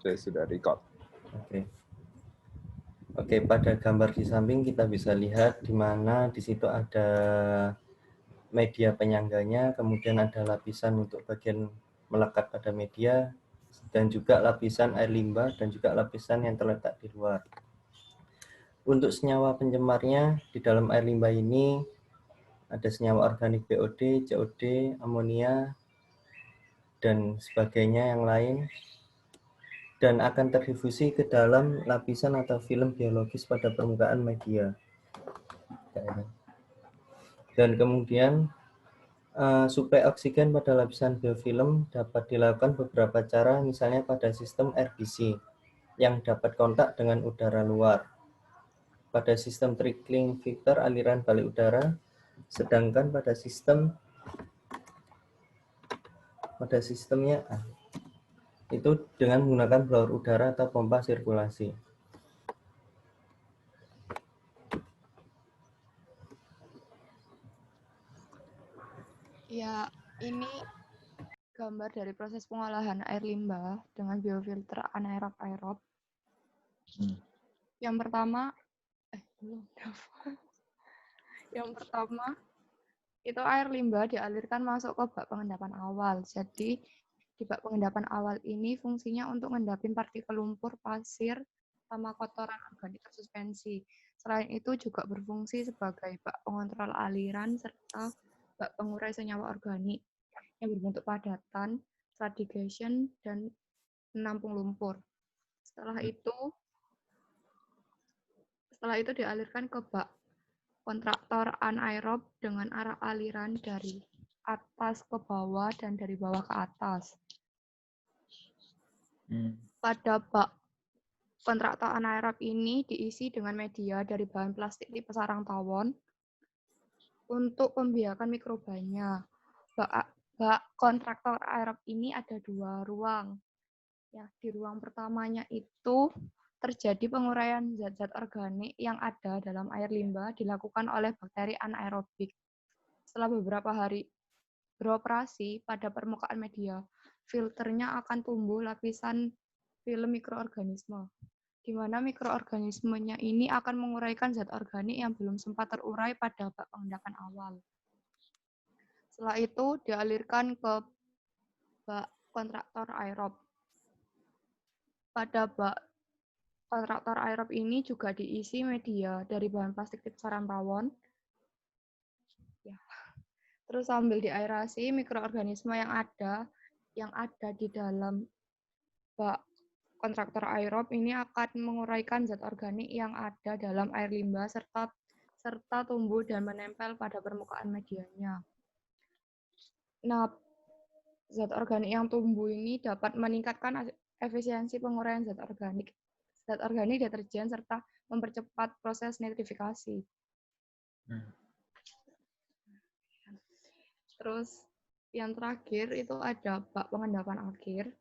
Sudah record. Oke, pada gambar di samping kita bisa lihat di mana di situ ada media penyangganya, kemudian ada lapisan untuk bagian melekat pada media, dan juga lapisan air limbah, dan juga lapisan yang terletak di luar. Untuk senyawa pencemarnya, di dalam air limbah ini ada senyawa organik BOD, COD, amonia, dan sebagainya yang lain, dan akan terdifusi ke dalam lapisan atau film biologis pada permukaan media. Dan kemudian suplai oksigen pada lapisan biofilm dapat dilakukan beberapa cara, misalnya pada sistem RBC yang dapat kontak dengan udara luar, pada sistem trickling filter aliran balik udara, sedangkan pada sistemnya itu dengan menggunakan blower udara atau pompa sirkulasi. Ya, ini gambar dari proses pengolahan air limbah dengan biofilter anaerob. Yang pertama, yang pertama itu air limbah dialirkan masuk ke bak pengendapan awal. Jadi di bak pengendapan awal ini fungsinya untuk mengendapin partikel lumpur, pasir, sama kotoran organik tersuspensi. Selain itu juga berfungsi sebagai bak pengontrol aliran serta bak pengurai senyawa organik yang berbentuk padatan, stratification, dan menampung lumpur. Setelah itu dialirkan ke bak kontraktor anaerob dengan arah aliran dari atas ke bawah dan dari bawah ke atas. Pada bak kontraktor anaerob ini diisi dengan media dari bahan plastik tipe sarang tawon untuk pembiakan mikrobanya. Bak kontraktor anaerob ini ada 2 ruang. Ya, di ruang pertamanya itu terjadi penguraian zat-zat organik yang ada dalam air limbah dilakukan oleh bakteri anaerobik. Setelah beberapa hari beroperasi pada permukaan media, filternya akan tumbuh lapisan film mikroorganisme, di mana mikroorganismenya ini akan menguraikan zat organik yang belum sempat terurai pada bak pengendapan awal. Setelah itu dialirkan ke bak kontraktor aerob. Pada bak kontraktor aerob ini juga diisi media dari bahan plastik tipe sarang tawon. Ya. Terus sambil diaerasi, mikroorganisme yang ada di dalam bak kontraktor aerob ini akan menguraikan zat organik yang ada dalam air limbah serta tumbuh dan menempel pada permukaan medianya. Nah, zat organik yang tumbuh ini dapat meningkatkan efisiensi penguraian zat organik deterjen serta mempercepat proses nitrifikasi. Terus yang terakhir itu ada bak pengendapan akhir,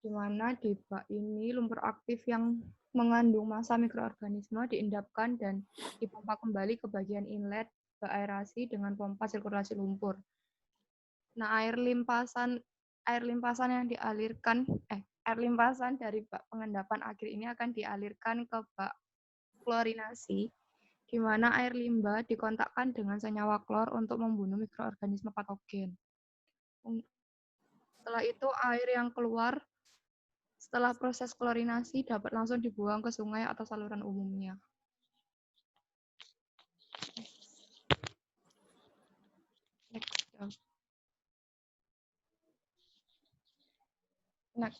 di mana di bak ini lumpur aktif yang mengandung massa mikroorganisme diendapkan dan dipompa kembali ke bagian inlet bak aerasi dengan pompa sirkulasi lumpur. Nah, air limpasan dari bak pengendapan akhir ini akan dialirkan ke bak klorinasi, di mana air limbah dikontakkan dengan senyawa klor untuk membunuh mikroorganisme patogen. Setelah itu, air yang keluar setelah proses klorinasi dapat langsung dibuang ke sungai atau saluran umumnya. Nah,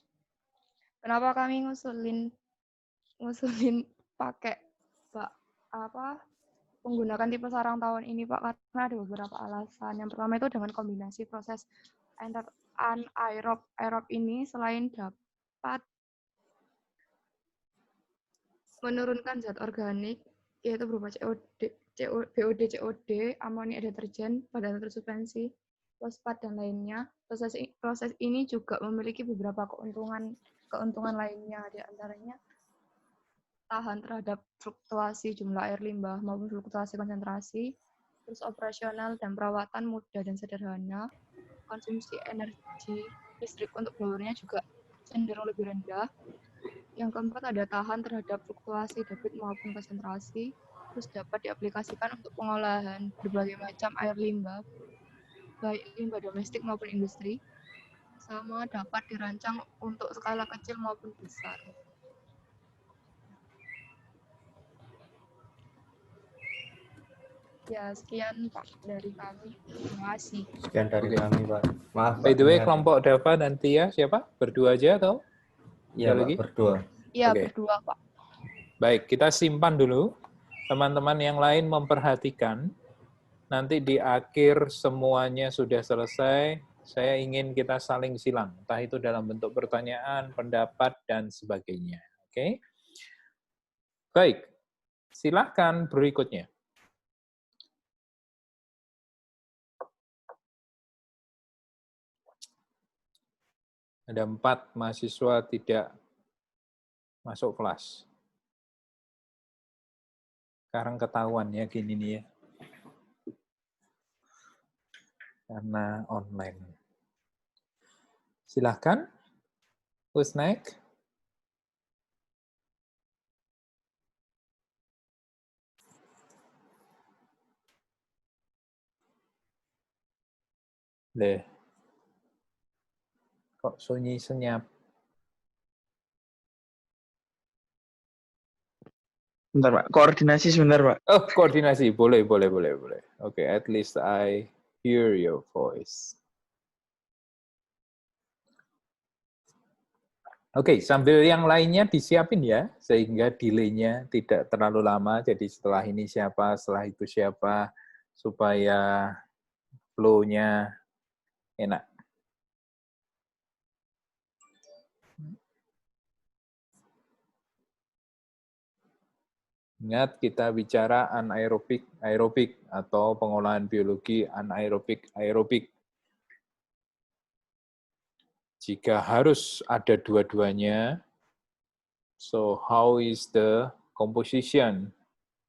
kenapa kami ngusulin pakai menggunakan tipe sarang tawon ini, Pak? Karena ada beberapa alasan. Yang pertama itu dengan kombinasi proses anaerob ini selain dapat menurunkan zat organik yaitu berupa BOD, COD, amonia deterjen, badan tersuspensi, fosfat dan lainnya. Proses ini juga memiliki beberapa keuntungan lainnya, di antaranya tahan terhadap fluktuasi jumlah air limbah maupun fluktuasi konsentrasi, terus operasional dan perawatan mudah dan sederhana, konsumsi energi listrik untuk blowernya juga cenderung lebih rendah, Yang keempat ada tahan terhadap fluktuasi debit maupun konsentrasi. Terus dapat diaplikasikan untuk pengolahan berbagai macam air limbah, baik limbah domestik maupun industri. Sama dapat dirancang untuk skala kecil maupun besar. Ya, sekian Pak dari kami. Terima kasih. Sekian dari Oke. kami, Pak. Maaf, By Pak. the way, ingat. kelompok Dava dan Tia siapa? Berdua aja atau? Iya, ada Pak, lagi? berdua. Iya, Oke. berdua, Pak. Baik, kita simpan dulu. Teman-teman yang lain memperhatikan. Nanti di akhir semuanya sudah selesai, saya ingin kita saling silang. Entah itu dalam bentuk pertanyaan, pendapat, dan sebagainya. Oke? Baik, silakan berikutnya. Ada 4 mahasiswa tidak masuk kelas. Sekarang ketahuan ya gini nih ya. Karena online. Silakan. Who's next? Deh. Kok sunyi senyap? Bentar, Pak. Koordinasi sebentar, Pak. Oh, koordinasi. Boleh. Oke, at least I hear your voice. Oke, sambil yang lainnya disiapin ya, sehingga delay-nya tidak terlalu lama. Jadi setelah ini siapa, setelah itu siapa, supaya flow-nya enak. Ingat, kita bicara anaerobik, aerobik, atau pengolahan biologi anaerobik, aerobik. Jika harus ada dua-duanya, so how is the composition?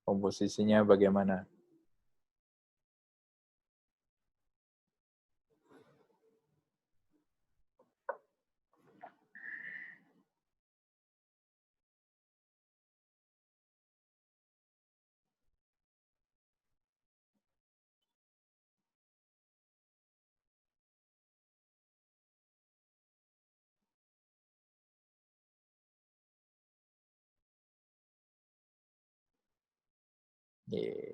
Komposisinya bagaimana? Yeah.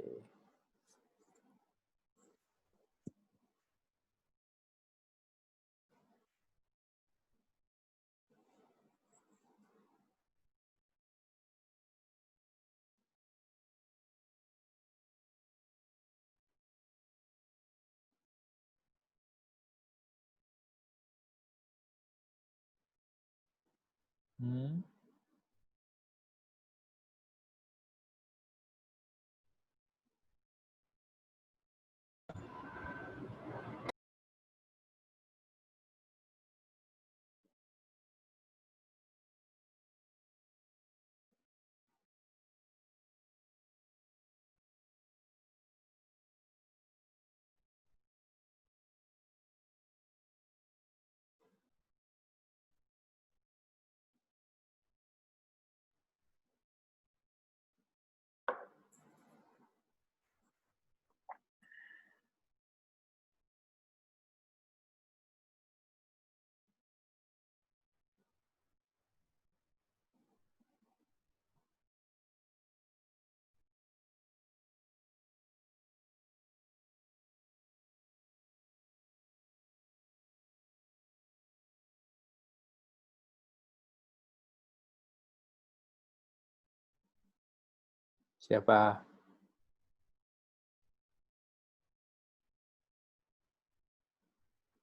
Siapa?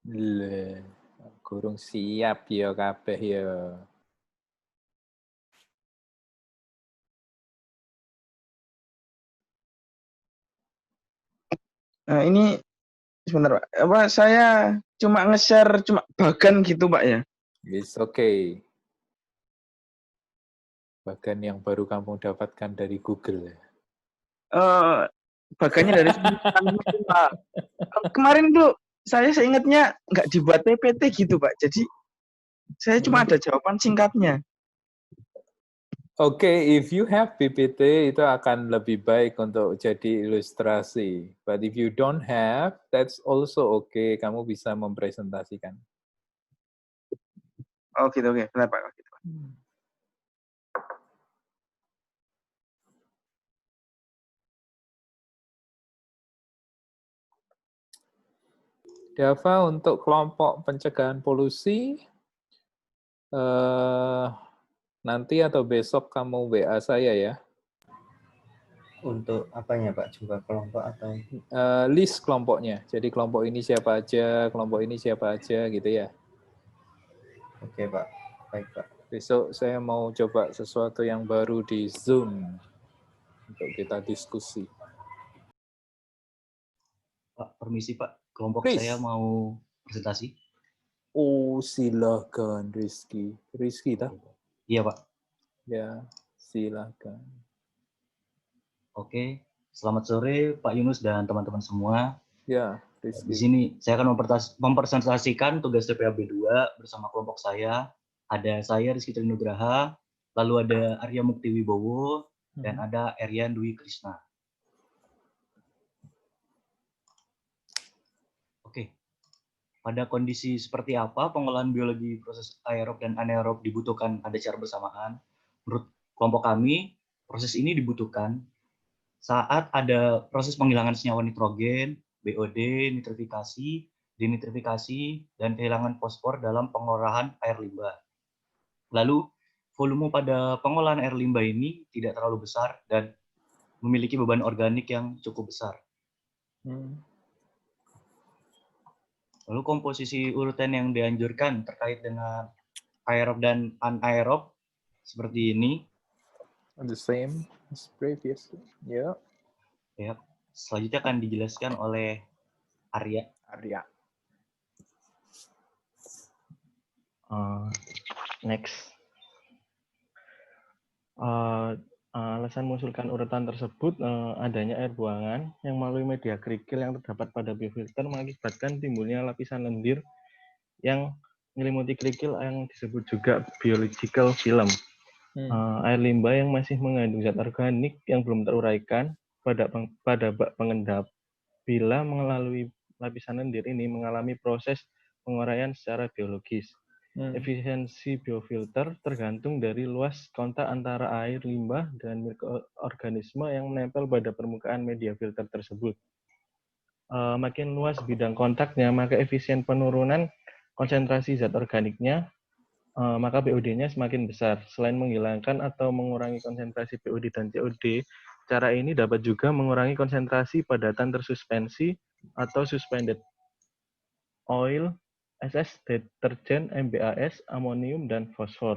Le, kurung siap ya kabeh ya. Nah, ini sebentar, Pak. Apa saya cuma nge-share cuma bagan gitu, Pak ya? It's okay. Bagan yang baru kamu dapatkan dari Google. Bagannya dari Pak. Kemarin tuh saya ingatnya nggak dibuat PPT gitu, Pak. Jadi saya cuma ada jawaban singkatnya. Oke, if you have PPT itu akan lebih baik untuk jadi ilustrasi. But if you don't have, that's also okay. Kamu bisa mempresentasikan. Oh gitu, oke. Benar Pak. Gitu. Dava, untuk kelompok pencegahan polusi, nanti atau besok kamu WA saya ya. Untuk apanya Pak? Jumlah kelompok atau? List kelompoknya. Jadi kelompok ini siapa aja, kelompok ini siapa aja gitu ya. Oke Pak, baik Pak. Besok saya mau coba sesuatu yang baru di Zoom untuk kita diskusi. Pak, permisi Pak, kelompok Please. saya mau presentasi. Oh, silakan Rizky. Rizky, tak? Iya Pak. Ya, silakan. Oke, selamat sore Pak Yunus dan teman-teman semua. Ya, Di Rizky. sini saya akan mempresentasikan tugas TPAB 2 bersama kelompok saya. Ada saya Rizky Trinugraha, lalu ada Arya Mukti Wibowo, dan ada Erian Dwi Krishna. Oke, pada kondisi seperti apa pengolahan biologi proses aerob dan anaerob dibutuhkan pada secara bersamaan? Menurut kelompok kami, proses ini dibutuhkan saat ada proses penghilangan senyawa nitrogen, BOD, nitrifikasi, denitrifikasi, dan kehilangan fosfor dalam pengolahan air limbah. Lalu, volume pada pengolahan air limbah ini tidak terlalu besar dan memiliki beban organik yang cukup besar. Lalu komposisi urutan yang dianjurkan terkait dengan aerob dan anaerob seperti ini. The same as previously. Ya. Ya, selanjutnya akan dijelaskan oleh Arya. Next. Alasan mengusulkan urutan tersebut adanya air buangan yang melalui media kerikil yang terdapat pada biofilter mengakibatkan timbulnya lapisan lendir yang menyelimuti kerikil yang disebut juga biological film. Air limbah yang masih mengandung zat organik yang belum teruraikan pada bak pengendap. Bila melalui lapisan lendir ini mengalami proses penguraian secara biologis. Efisiensi biofilter tergantung dari luas kontak antara air limbah dan mikroorganisme yang menempel pada permukaan media filter tersebut. Makin luas bidang kontaknya, maka efisien penurunan konsentrasi zat organiknya, maka BOD-nya semakin besar. Selain menghilangkan atau mengurangi konsentrasi BOD dan COD, cara ini dapat juga mengurangi konsentrasi padatan tersuspensi atau suspended oil, SS, deterjen, MBAS, amonium, dan fosfor.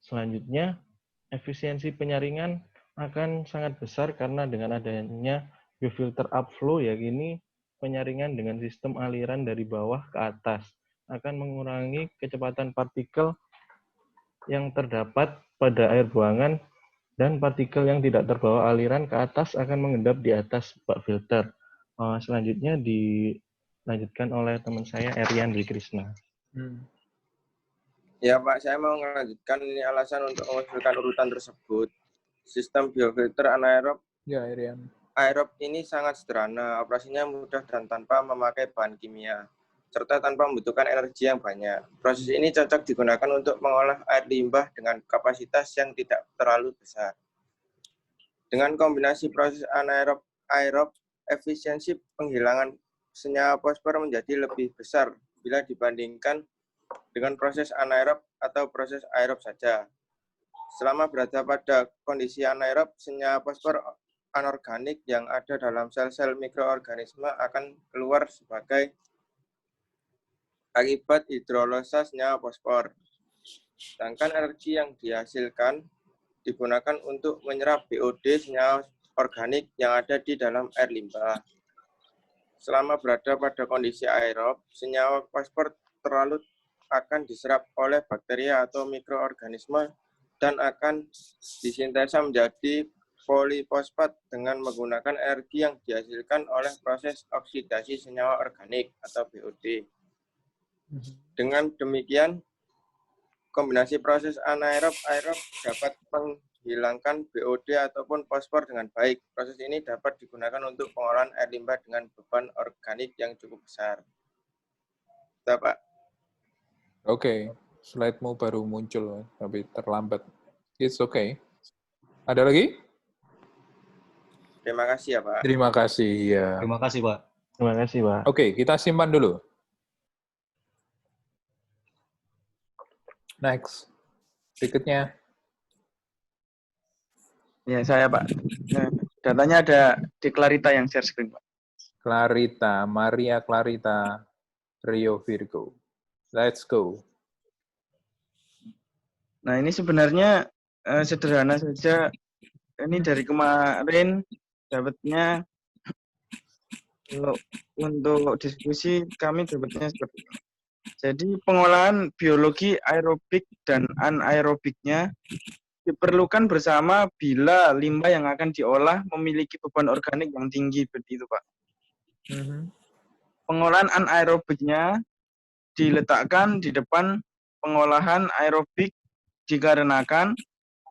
Selanjutnya, efisiensi penyaringan akan sangat besar karena dengan adanya biofilter upflow, yakini penyaringan dengan sistem aliran dari bawah ke atas akan mengurangi kecepatan partikel yang terdapat pada air buangan dan partikel yang tidak terbawa aliran ke atas akan mengendap di atas bak filter. Selanjutnya dilanjutkan oleh teman saya Erian Dwi Krishna. Ya Pak, saya mau melanjutkan ini alasan untuk mengusulkan urutan tersebut. Sistem biofilter anaerob. Ya, Erian. Aerob ini sangat sederhana, operasinya mudah dan tanpa memakai bahan kimia, serta tanpa membutuhkan energi yang banyak. Proses ini cocok digunakan untuk mengolah air limbah dengan kapasitas yang tidak terlalu besar. Dengan kombinasi proses anaerob aerob, efisiensi penghilangan senyawa fosfor menjadi lebih besar bila dibandingkan dengan proses anaerob atau proses aerob saja. Selama berada pada kondisi anaerob, senyawa fosfor anorganik yang ada dalam sel-sel mikroorganisme akan keluar sebagai akibat hidroliza senyawa fosfor. Sedangkan energi yang dihasilkan digunakan untuk menyerap BOD senyawa organik yang ada di dalam air limbah. Selama berada pada kondisi aerob, senyawa fosfor terlalu akan diserap oleh bakteri atau mikroorganisme dan akan disintesa menjadi polifosfat dengan menggunakan energi yang dihasilkan oleh proses oksidasi senyawa organik atau BOD. Dengan demikian, Kombinasi proses anaerob aerob dapat menghilangkan BOD ataupun fosfor dengan baik. Proses ini dapat digunakan untuk pengolahan air limbah dengan beban organik yang cukup besar. Sudah, Pak. Oke, slide-mu baru muncul, tapi terlambat. It's okay. Ada lagi? Terima kasih ya, Pak. Terima kasih. Ya. Terima kasih, Pak. Terima kasih, Pak. Oke, kita simpan dulu. Next. Berikutnya. Ya, saya Pak. Nah, datanya ada di Clarita yang share screen, Pak. Clarita, Maria Clarita, Rio Virgo. Let's go. Nah, ini sebenarnya sederhana saja. Ini dari kemarin dapatnya untuk diskusi kami dapatnya seperti ini. Jadi pengolahan biologi aerobik dan anaerobiknya diperlukan bersama bila limbah yang akan diolah memiliki beban organik yang tinggi, begitu Pak. Pengolahan anaerobiknya diletakkan di depan pengolahan aerobik dikarenakan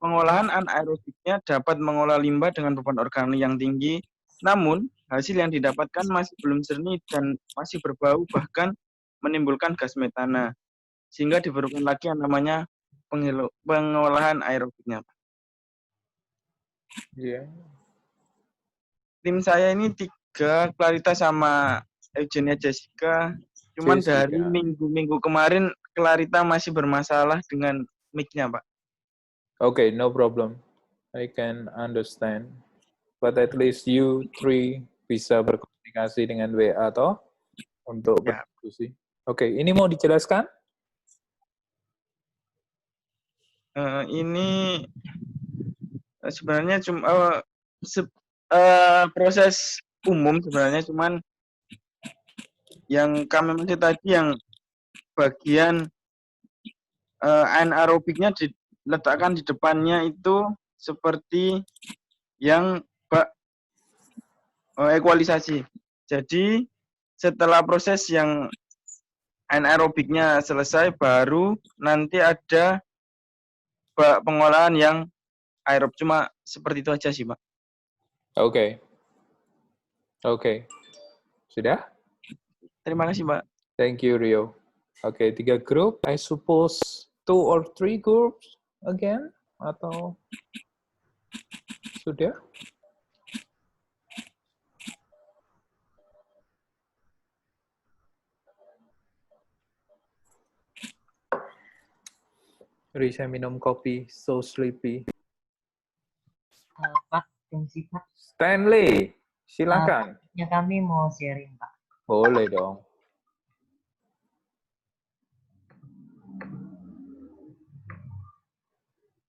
pengolahan anaerobiknya dapat mengolah limbah dengan beban organik yang tinggi, namun hasil yang didapatkan masih belum jernih dan masih berbau bahkan menimbulkan gas metana, sehingga diperlukan lagi yang namanya pengolahan aerobiknya. Yeah. Tim saya ini 3, Clarita sama Eugenia Jessica. Cuman Jessica. dari minggu-minggu kemarin Clarita masih bermasalah dengan mic-nya, Pak. Okay, no problem. I can understand. But at least you 3 bisa berkomunikasi dengan WA toh untuk Ya. berdiskusi. Oke, ini mau dijelaskan? Ini sebenarnya cuma proses umum sebenarnya, cuman yang kami maksud tadi yang bagian anaerobiknya diletakkan di depannya itu seperti yang ekualisasi. Jadi setelah proses yang anaerobiknya selesai, baru nanti ada pengolahan yang aerob. Cuma seperti itu aja sih, Pak. Oke. Oke. Sudah? Terima kasih, Pak. Thank you, Rio. Oke, 3 grup. I suppose 2 or 3 groups again? Atau sudah? Ri, saya minum kopi. So sleepy. Pak, fungsi Pak. Stanley, silakan. Ya, kami mau sharing, Pak. Boleh dong.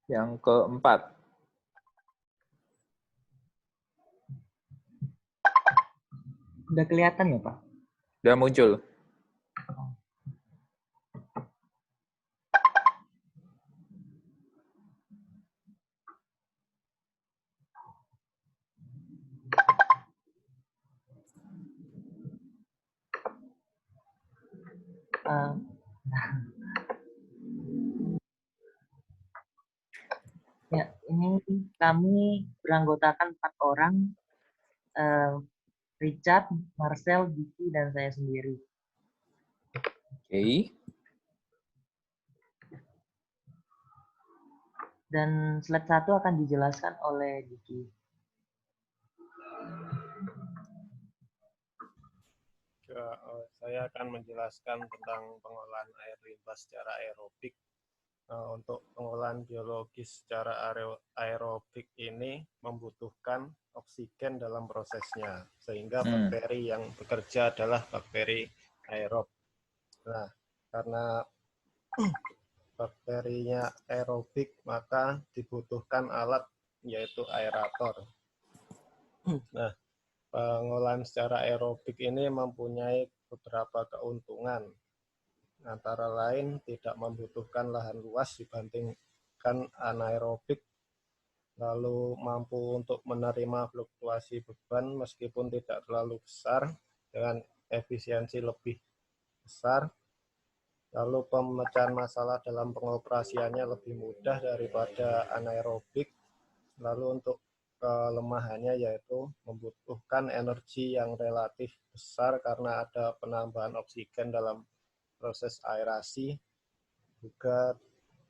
Yang keempat. Udah kelihatan ya, Pak? Udah muncul. Ya, ini kami beranggotakan 4 orang, Richard, Marcel, Vicky, dan saya sendiri. Oke. Dan slide 1 akan dijelaskan oleh Vicky. Saya akan menjelaskan tentang pengolahan air limbah secara aerobik. Untuk pengolahan biologis secara aerobik ini membutuhkan oksigen dalam prosesnya, sehingga bakteri yang bekerja adalah bakteri aerob. Nah, karena bakterinya aerobik, maka dibutuhkan alat yaitu aerator. Nah, pengolahan secara aerobik ini mempunyai beberapa keuntungan. Antara lain tidak membutuhkan lahan luas dibandingkan anaerobik, lalu mampu untuk menerima fluktuasi beban meskipun tidak terlalu besar dengan efisiensi lebih besar, Lalu pemecahan masalah dalam pengoperasiannya lebih mudah daripada anaerobik. Lalu untuk kelemahannya yaitu membutuhkan energi yang relatif besar karena ada penambahan oksigen dalam proses aerasi. Juga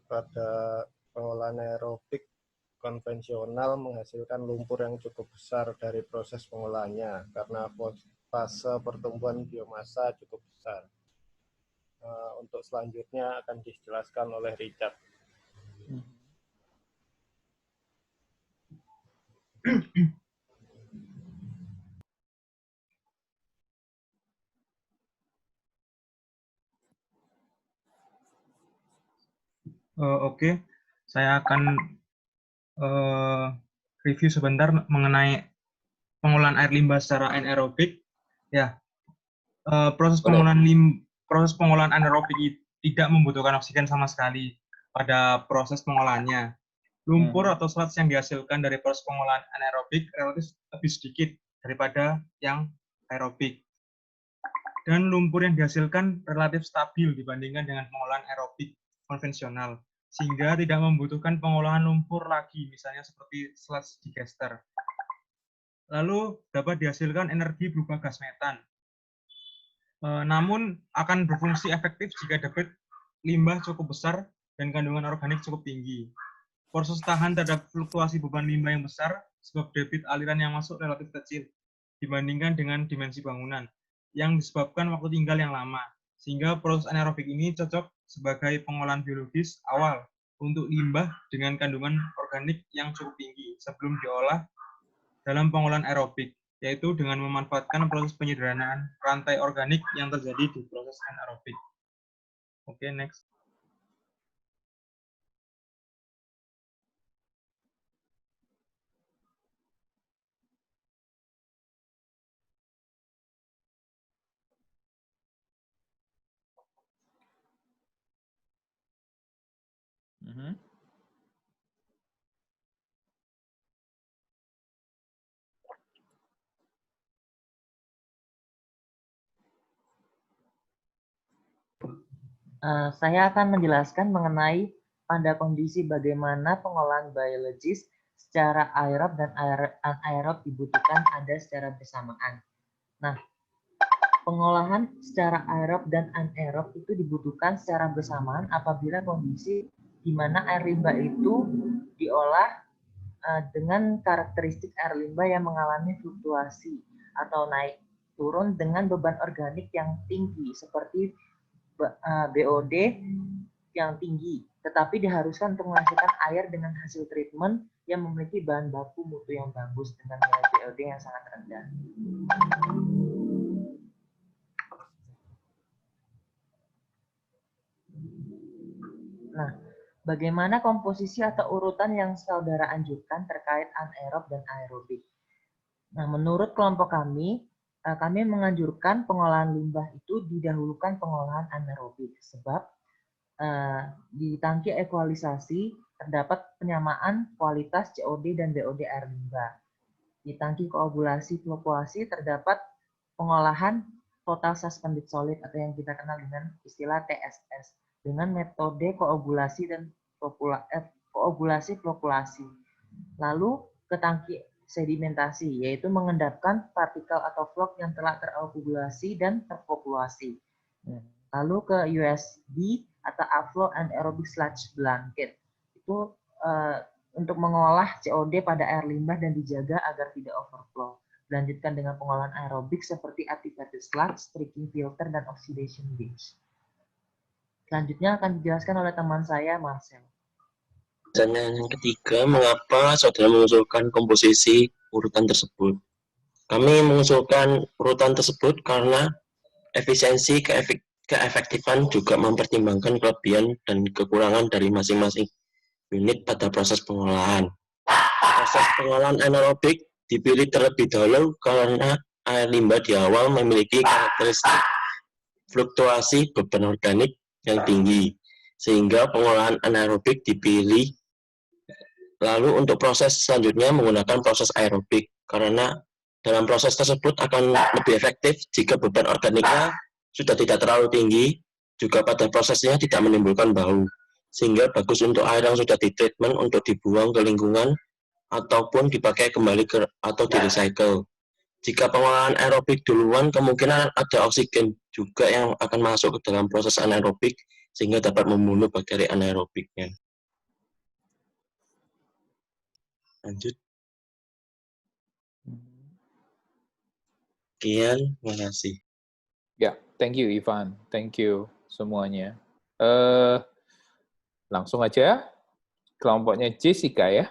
pada pengolahan aerobik konvensional menghasilkan lumpur yang cukup besar dari proses pengolahannya karena fase pertumbuhan biomasa cukup besar. Untuk selanjutnya akan dijelaskan oleh Richard. Oke, saya akan review sebentar mengenai pengolahan air limbah secara anaerobik. Ya, proses pengolahan anaerobik tidak membutuhkan oksigen sama sekali pada proses pengolahannya. Lumpur atau sludge yang dihasilkan dari proses pengolahan anaerobik relatif lebih sedikit daripada yang aerobik. Dan lumpur yang dihasilkan relatif stabil dibandingkan dengan pengolahan aerobik konvensional, sehingga tidak membutuhkan pengolahan lumpur lagi, misalnya seperti sludge digester. Lalu dapat dihasilkan energi berupa gas metan. Namun akan berfungsi efektif jika debit limbah cukup besar dan kandungan organik cukup tinggi. Proses tahan terhadap fluktuasi beban limbah yang besar sebab debit aliran yang masuk relatif kecil dibandingkan dengan dimensi bangunan yang disebabkan waktu tinggal yang lama. Sehingga proses anaerobik ini cocok sebagai pengolahan biologis awal untuk limbah dengan kandungan organik yang cukup tinggi sebelum diolah dalam pengolahan aerobik, yaitu dengan memanfaatkan proses penyederhanaan rantai organik yang terjadi di proses anaerobik. Oke, next. Saya akan menjelaskan mengenai pada kondisi bagaimana pengolahan biologis secara aerob dan anaerob dibutuhkan ada secara bersamaan. Nah, pengolahan secara aerob dan anaerob itu dibutuhkan secara bersamaan apabila kondisi di mana air limbah itu diolah dengan karakteristik air limbah yang mengalami fluktuasi atau naik turun dengan beban organik yang tinggi seperti BOD yang tinggi, tetapi diharuskan untuk menghasilkan air dengan hasil treatment yang memiliki bahan baku mutu yang bagus dengan nilai BOD yang sangat rendah. Nah, bagaimana komposisi atau urutan yang saudara anjurkan terkait anaerob dan aerobik? Nah, menurut kelompok kami menganjurkan pengolahan limbah itu didahulukan pengolahan anaerobik sebab di tangki ekualisasi terdapat penyamaan kualitas COD dan BOD air limbah. Di tangki koagulasi fluktuasi terdapat pengolahan total suspended solid atau yang kita kenal dengan istilah TSS dengan metode koagulasi dan koagulasi fluktuasi. Lalu ke tangki sedimentasi, yaitu mengendapkan partikel atau flok yang telah terokulasi dan terpopulasi. Lalu ke USB atau outflow anaerobic sludge blanket. Itu untuk mengolah COD pada air limbah dan dijaga agar tidak overflow. Dilanjutkan dengan pengolahan aerobik seperti activated sludge, streaking filter, dan oxidation beach. Selanjutnya akan dijelaskan oleh teman saya, Marcel. Pertanyaan yang ketiga, mengapa saudara mengusulkan komposisi urutan tersebut? Kami mengusulkan urutan tersebut karena efisiensi, keefektifan juga mempertimbangkan kelebihan dan kekurangan dari masing-masing unit pada proses pengolahan. Proses pengolahan anaerobik dipilih terlebih dahulu karena air limbah di awal memiliki karakteristik fluktuasi beban organik yang tinggi, sehingga pengolahan anaerobik dipilih. Lalu untuk proses selanjutnya menggunakan proses aerobik, karena dalam proses tersebut akan lebih efektif jika beban organiknya sudah tidak terlalu tinggi Juga pada prosesnya tidak menimbulkan bau, sehingga bagus untuk air yang sudah ditreatment untuk dibuang ke lingkungan ataupun dipakai kembali atau di-recycle. Jika pengolahan aerobik duluan, kemungkinan ada oksigen juga yang akan masuk ke dalam proses anaerobik, sehingga dapat membunuh bakteri anaerobiknya. Lanjut. Sekian, terima kasih. Ya, thank you Ivan, thank you semuanya. Langsung aja, kelompoknya Jessica ya.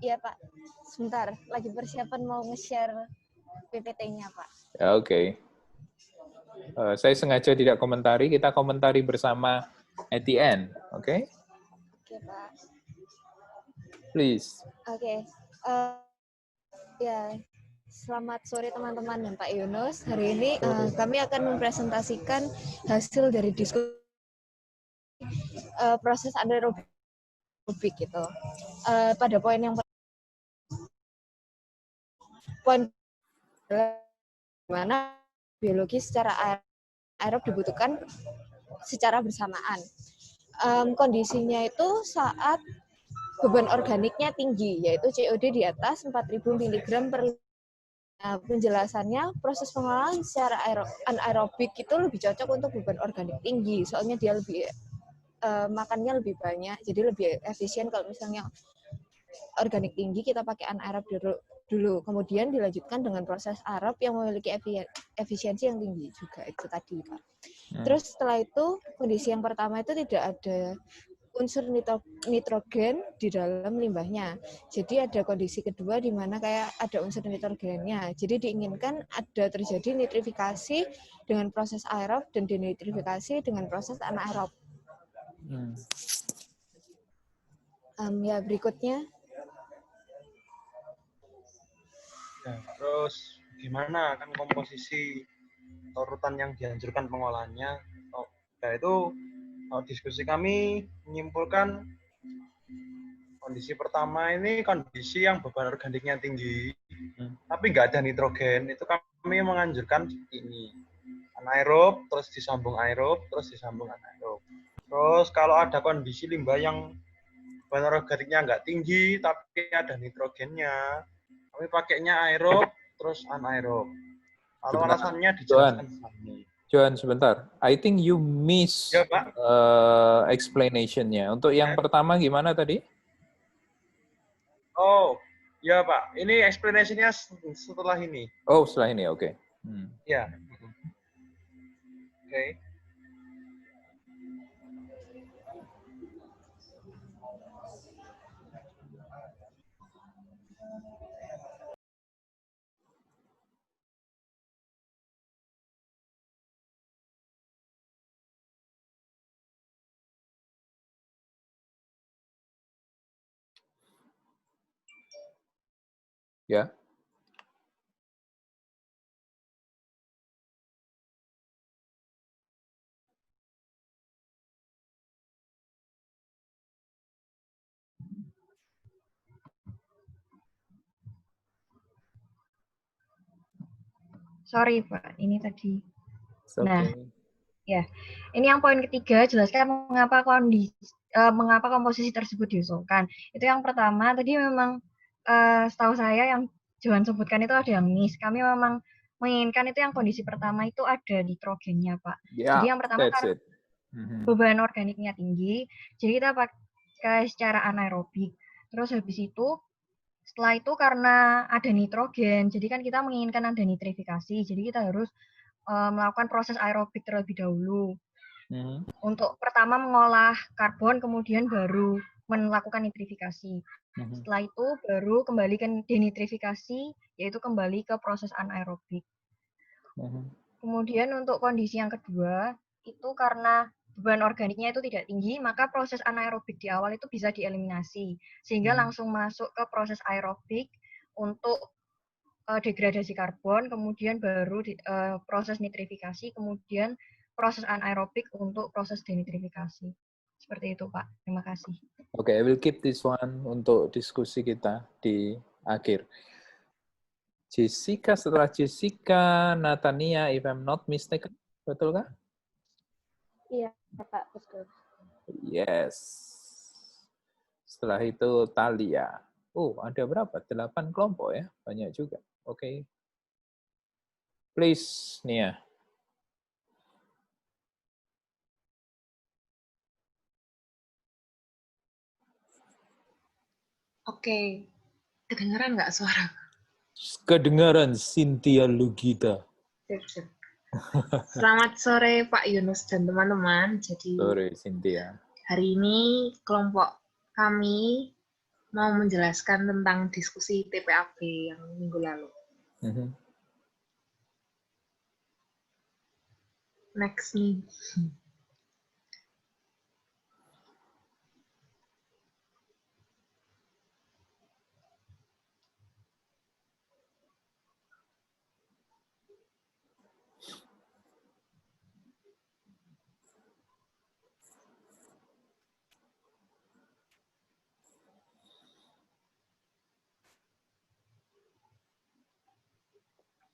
Iya Pak, sebentar, lagi persiapan mau nge-share PPT-nya Pak. Ya, oke. Saya sengaja tidak komentari, kita komentari bersama at the end, oke? Okay? Oke Pak. Please. Oke, ya, selamat sore teman-teman dan Pak Yunus. Hari ini kami akan mempresentasikan hasil dari diskusi proses anaerobik gitu. Pada poin yang mana biologi secara aerob dibutuhkan secara bersamaan. Kondisinya itu saat beban organiknya tinggi, yaitu COD di atas 4.000 mg per liter. Penjelasannya, proses pengolahan secara anaerobik itu lebih cocok untuk beban organik tinggi, soalnya dia lebih makannya lebih banyak, jadi lebih efisien. Kalau misalnya organik tinggi, kita pakai anaerob dulu, kemudian dilanjutkan dengan proses aerob yang memiliki efisiensi yang tinggi juga, itu tadi Pak. Terus setelah itu, kondisi yang pertama itu tidak ada unsur nitrogen di dalam limbahnya. Jadi ada kondisi kedua di mana kayak ada unsur nitrogennya. Jadi diinginkan ada terjadi nitrifikasi dengan proses aerob dan denitrifikasi dengan proses anaerob. Ya, berikutnya. Ya, terus gimana kan komposisi urutan yang dianjurkan pengolahannya? Yaitu diskusi kami menyimpulkan kondisi pertama ini kondisi yang beban organiknya tinggi, tapi nggak ada nitrogen. Itu kami menganjurkan seperti ini. Anaerob, terus disambung aerob, terus disambung anaerob. Terus kalau ada kondisi limbah yang beban organiknya nggak tinggi, tapi ada nitrogennya, kami pakainya aerob, terus anaerob. Kalau alasannya dijelaskan di sini. Johan, sebentar. I think you miss ya, Pak. Explanation-nya. Untuk yang pertama gimana tadi? Oh, ya Pak. Ini explanation-nya setelah ini. Oh, setelah ini, oke. Okay. Ya. Oke. Ya. Sorry Pak, ini tadi. Okay. Nah, ya, ini yang poin ketiga, jelaskan mengapa komposisi tersebut diusulkan. Itu yang pertama, tadi memang setahu saya yang Johan sebutkan itu ada yang miss. Kami memang menginginkan itu yang kondisi pertama itu ada nitrogennya, Pak. Yeah, jadi yang pertama karena beban organiknya tinggi, jadi kita pakai secara anaerobik. Terus habis itu, setelah itu karena ada nitrogen, jadi kan kita menginginkan ada nitrifikasi, jadi kita harus melakukan proses aerobik terlebih dahulu. Untuk pertama mengolah karbon, kemudian baru melakukan nitrifikasi. Setelah itu baru kembali ke denitrifikasi, yaitu kembali ke proses anaerobik. Kemudian untuk kondisi yang kedua, itu karena beban organiknya itu tidak tinggi, maka proses anaerobik di awal itu bisa dieliminasi, sehingga langsung masuk ke proses aerobik untuk degradasi karbon, kemudian baru proses nitrifikasi, kemudian proses anaerobik untuk proses denitrifikasi. Seperti itu, Pak. Terima kasih. Oke, I will keep this one untuk diskusi kita di akhir. Jessica, setelah Jessica, Natania, if I'm not mistaken. Betul kah? Iya, Pak, betul. Yes. Setelah itu Talia. Oh, ada berapa? 8 kelompok ya? Banyak juga. Oke. Please, Nia. Oke. Kedengeran nggak suara? Kedengaran, Cynthia Lugita. Sip. Selamat sore Pak Yunus dan teman-teman. Jadi Sore, Cynthia. hari ini kelompok kami mau menjelaskan tentang diskusi TPAB yang minggu lalu. Next nih.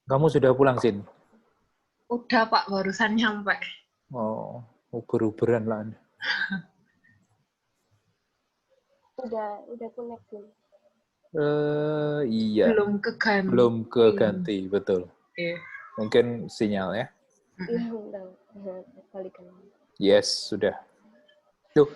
Kamu sudah pulang, Sin? Udah Pak, barusan nyampe. Oh, uber-uberan lah. Udah connect belum? Iya. Belum keganti, betul. Iya. Mungkin sinyal ya. Iya, udah balikan. Yes, sudah. Yuk.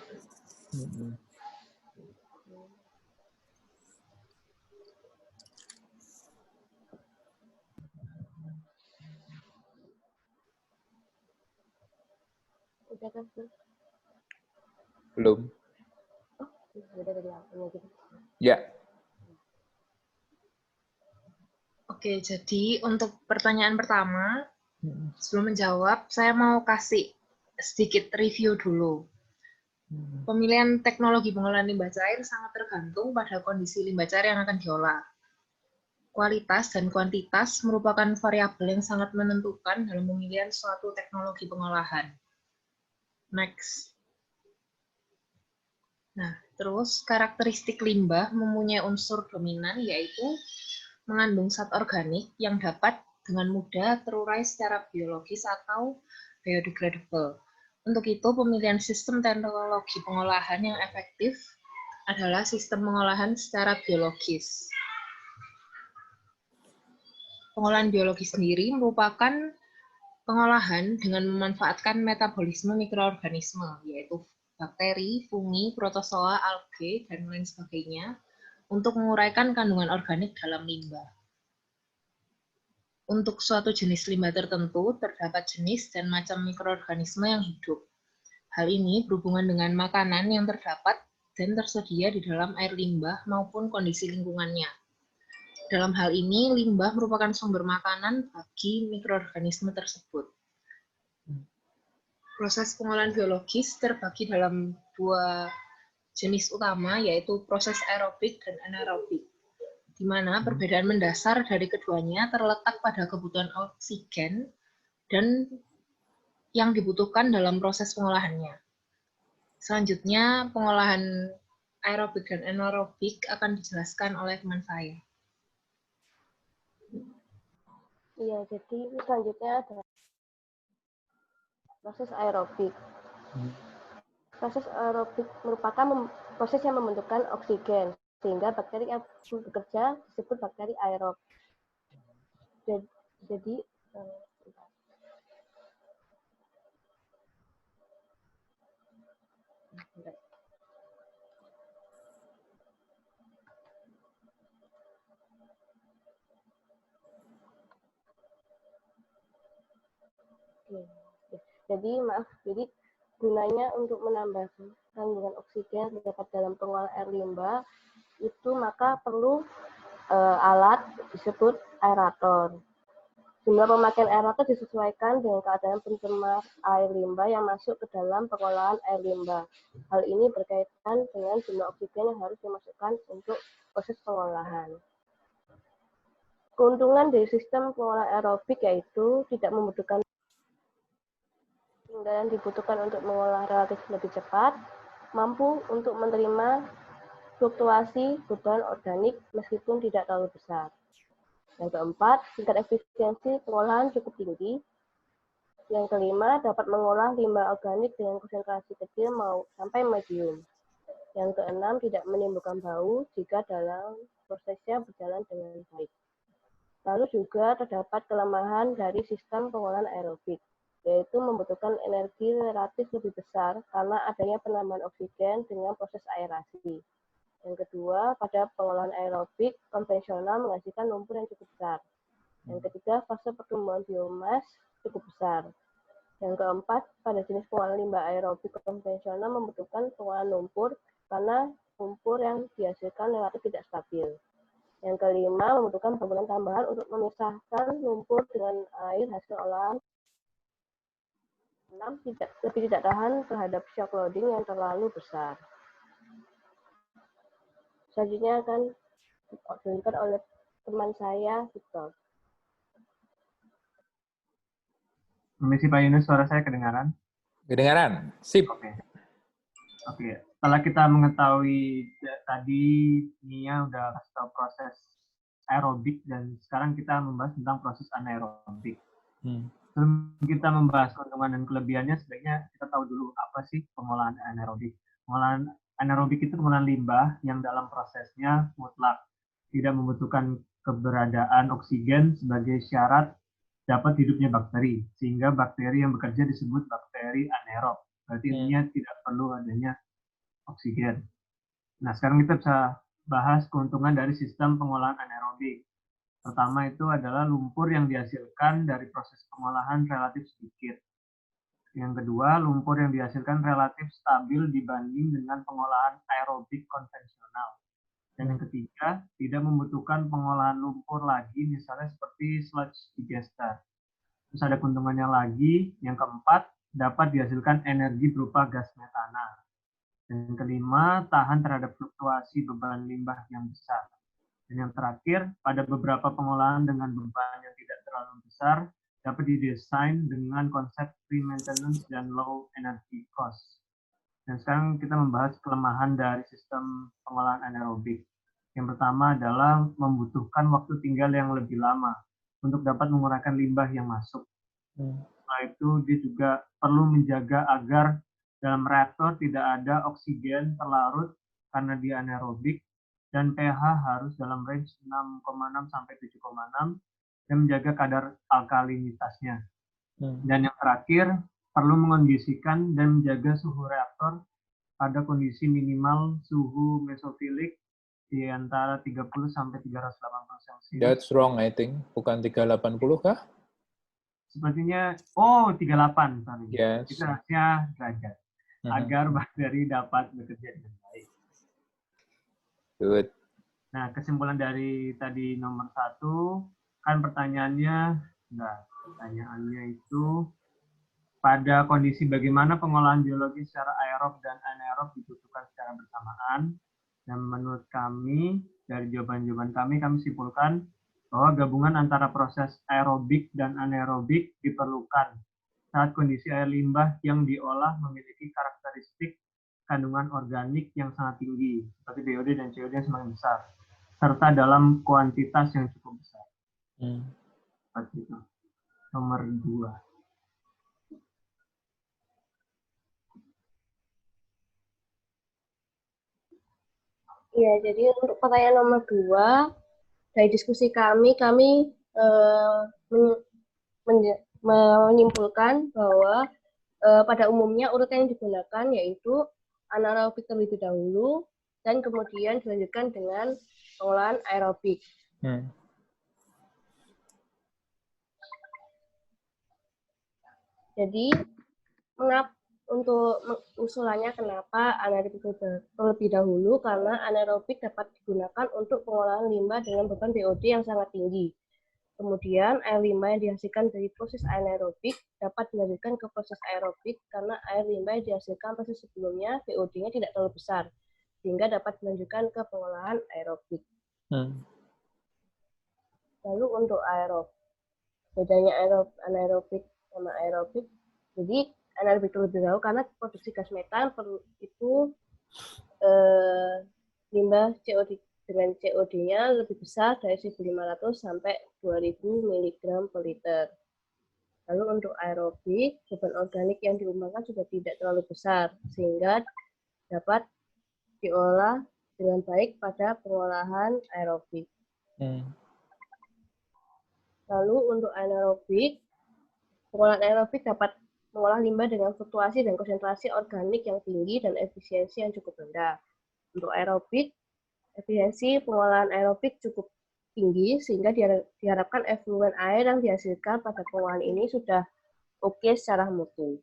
Udah kan? Belum. Oh, udah tadi aku gitu. Ya. Oke, jadi untuk pertanyaan pertama, sebelum menjawab, saya mau kasih sedikit review dulu. Pemilihan teknologi pengolahan limbah cair sangat tergantung pada kondisi limbah cair yang akan diolah. Kualitas dan kuantitas merupakan variabel yang sangat menentukan dalam pemilihan suatu teknologi pengolahan. Next. Nah, terus karakteristik limbah mempunyai unsur dominan yaitu mengandung zat organik yang dapat dengan mudah terurai secara biologis atau biodegradable. Untuk itu, pemilihan sistem teknologi pengolahan yang efektif adalah sistem pengolahan secara biologis. Pengolahan biologis sendiri merupakan pengolahan dengan memanfaatkan metabolisme mikroorganisme, yaitu bakteri, fungi, protozoa, alge, dan lain sebagainya, untuk menguraikan kandungan organik dalam limbah. Untuk suatu jenis limbah tertentu, terdapat jenis dan macam mikroorganisme yang hidup. Hal ini berhubungan dengan makanan yang terdapat dan tersedia di dalam air limbah maupun kondisi lingkungannya. Dalam hal ini, limbah merupakan sumber makanan bagi mikroorganisme tersebut. Proses pengolahan biologis terbagi dalam dua jenis utama, yaitu proses aerobik dan anaerobik, di mana perbedaan mendasar dari keduanya terletak pada kebutuhan oksigen dan yang dibutuhkan dalam proses pengolahannya. Selanjutnya, pengolahan aerobik dan anaerobik akan dijelaskan oleh teman saya. Iya, jadi selanjutnya ada proses aerobik. Proses aerobik merupakan proses yang membentukkan oksigen, sehingga bakteri yang bekerja disebut bakteri aerob. Jadi jadi gunanya untuk menambahkan kandungan oksigen terdapat dalam pengolahan air limbah itu maka perlu alat disebut aerator. Jumlah pemakaian aerator disesuaikan dengan keadaan pencemar air limbah yang masuk ke dalam pengolahan air limbah. Hal ini berkaitan dengan jumlah oksigen yang harus dimasukkan untuk proses pengolahan. Keuntungan dari sistem pengolahan aerobik yaitu tidak membutuhkan yang dibutuhkan untuk mengolah relatif lebih cepat, mampu untuk menerima fluktuasi beban organik meskipun tidak terlalu besar. Yang keempat, tingkat efisiensi pengolahan cukup tinggi. Yang kelima, dapat mengolah limbah organik dengan konsentrasi kecil sampai medium. Yang keenam, tidak menimbulkan bau jika dalam prosesnya berjalan dengan baik. Lalu juga terdapat kelemahan dari sistem pengolahan aerobik, yaitu membutuhkan energi relatif lebih besar karena adanya penambahan oksigen dengan proses aerasi. Yang kedua, pada pengolahan aerobik konvensional menghasilkan lumpur yang cukup besar. Yang ketiga, fase pertumbuhan biomas cukup besar. Yang keempat, pada jenis pengolahan limbah aerobik konvensional membutuhkan pengolahan lumpur karena lumpur yang dihasilkan relatif tidak stabil. Yang kelima, membutuhkan bangunan tambahan untuk memisahkan lumpur dengan air hasil olahan. 6, lebih tidak tahan terhadap shock loading yang terlalu besar. Selanjutnya akan dilanjutkan oleh teman saya, Victor. Permisi Pak Yunus, suara saya kedengaran? Kedengaran, sip. Oke. Setelah kita mengetahui tadi Nia udah kasih tahu proses aerobik dan sekarang kita membahas tentang proses anaerobik. Sebelum kita membahas keuntungan dan kelebihannya, sebaiknya kita tahu dulu apa sih pengolahan anaerobik. Pengolahan anaerobik itu pengolahan limbah yang dalam prosesnya mutlak tidak membutuhkan keberadaan oksigen sebagai syarat dapat hidupnya bakteri, sehingga bakteri yang bekerja disebut bakteri anaerob. Berarti intinya tidak perlu adanya oksigen. Nah, sekarang kita bisa bahas keuntungan dari sistem pengolahan anaerobik. Pertama itu adalah lumpur yang dihasilkan dari proses pengolahan relatif sedikit. Yang kedua, lumpur yang dihasilkan relatif stabil dibanding dengan pengolahan aerobik konvensional. Dan yang ketiga, tidak membutuhkan pengolahan lumpur lagi, misalnya seperti sludge digester. Terus ada keuntungannya lagi, yang keempat, dapat dihasilkan energi berupa gas metana. Dan yang kelima, tahan terhadap fluktuasi beban limbah yang besar. Dan yang terakhir, pada beberapa pengolahan dengan beban yang tidak terlalu besar, dapat didesain dengan konsep free maintenance dan low energy cost. Dan sekarang kita membahas kelemahan dari sistem pengolahan anaerobik. Yang pertama adalah membutuhkan waktu tinggal yang lebih lama untuk dapat mengurangkan limbah yang masuk. Setelah itu, dia juga perlu menjaga agar dalam reaktor tidak ada oksigen terlarut karena dia anaerobik, dan pH harus dalam range 6,6 sampai 7,6 dan menjaga kadar alkalinitasnya. Dan yang terakhir, perlu mengondisikan dan menjaga suhu reaktor pada kondisi minimal suhu mesofilik di antara 30 sampai 380 Celcius. That's wrong, I think. Bukan 380 kah? Sepertinya, 38, sorry. Yes. Itu harusnya derajat. Agar bakteri dapat bekerja dengan baik. Good. Nah, kesimpulan dari tadi nomor 1, kan pertanyaannya itu pada kondisi bagaimana pengolahan biologi secara aerob dan anaerob dibutuhkan secara bersamaan. Dan menurut kami, dari jawaban-jawaban kami simpulkan bahwa gabungan antara proses aerobik dan anaerobik diperlukan saat kondisi air limbah yang diolah memiliki karakteristik kandungan organik yang sangat tinggi, seperti BOD dan COD yang semakin besar, serta dalam kuantitas yang cukup besar. Seperti itu. Nomor 2. Iya, jadi untuk pertanyaan nomor 2, dari diskusi kami menyimpulkan bahwa pada umumnya urutan yang digunakan yaitu anaerobik terlebih dahulu dan kemudian dilanjutkan dengan pengolahan aerobik. Jadi untuk usulannya kenapa anaerobik terlebih dahulu, karena anaerobik dapat digunakan untuk pengolahan limbah dengan beban BOD yang sangat tinggi. Kemudian air limbah yang dihasilkan dari proses anaerobik dapat dilanjutkan ke proses aerobik karena air limbah yang dihasilkan proses sebelumnya BOD-nya tidak terlalu besar, sehingga dapat dilanjutkan ke pengolahan aerobik. Lalu untuk aerob, bedanya anaerobik sama aerobik, jadi anaerobik terlebih dahulu karena produksi gas metan itu limbah dengan COD-nya lebih besar dari 1.500 sampai 2.000 mg per liter. Lalu untuk aerobik, beban organik yang diumbangkan juga tidak terlalu besar, sehingga dapat diolah dengan baik pada pengolahan aerobik. Lalu untuk anaerobik, pengolahan aerobik dapat mengolah limbah dengan fluktuasi dan konsentrasi organik yang tinggi dan efisiensi yang cukup rendah. Untuk aerobik, efisiensi pengolahan aerobik cukup tinggi sehingga diharapkan efluen air yang dihasilkan pada pengolahan ini sudah oke secara mutu.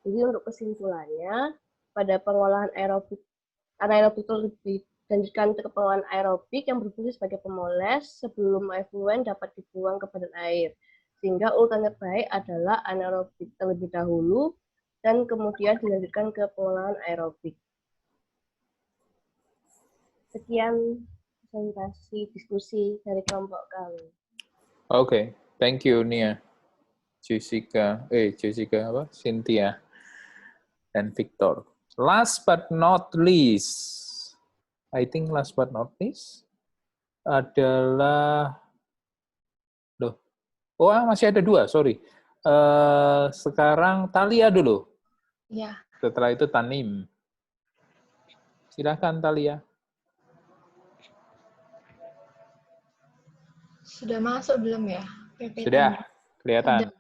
Jadi untuk kesimpulannya, pada pengolahan anaerobik itu dilanjutkan ke pengolahan aerobik yang berfungsi sebagai pemoles sebelum efluen dapat dibuang ke badan air. Sehingga urutan terbaik adalah anaerobik terlebih dahulu dan kemudian dilanjutkan ke pengolahan aerobik. Sekian presentasi diskusi dari kelompok kami. Oke, thank you Nia, Jessica apa? Cynthia dan Victor. Last but not least, I think last but not least adalah masih ada 2, sorry. Sekarang Talia dulu. Ya. Setelah itu Tanim. Silakan Talia. Sudah masuk belum ya? PPT? Sudah, kelihatan. Sudah.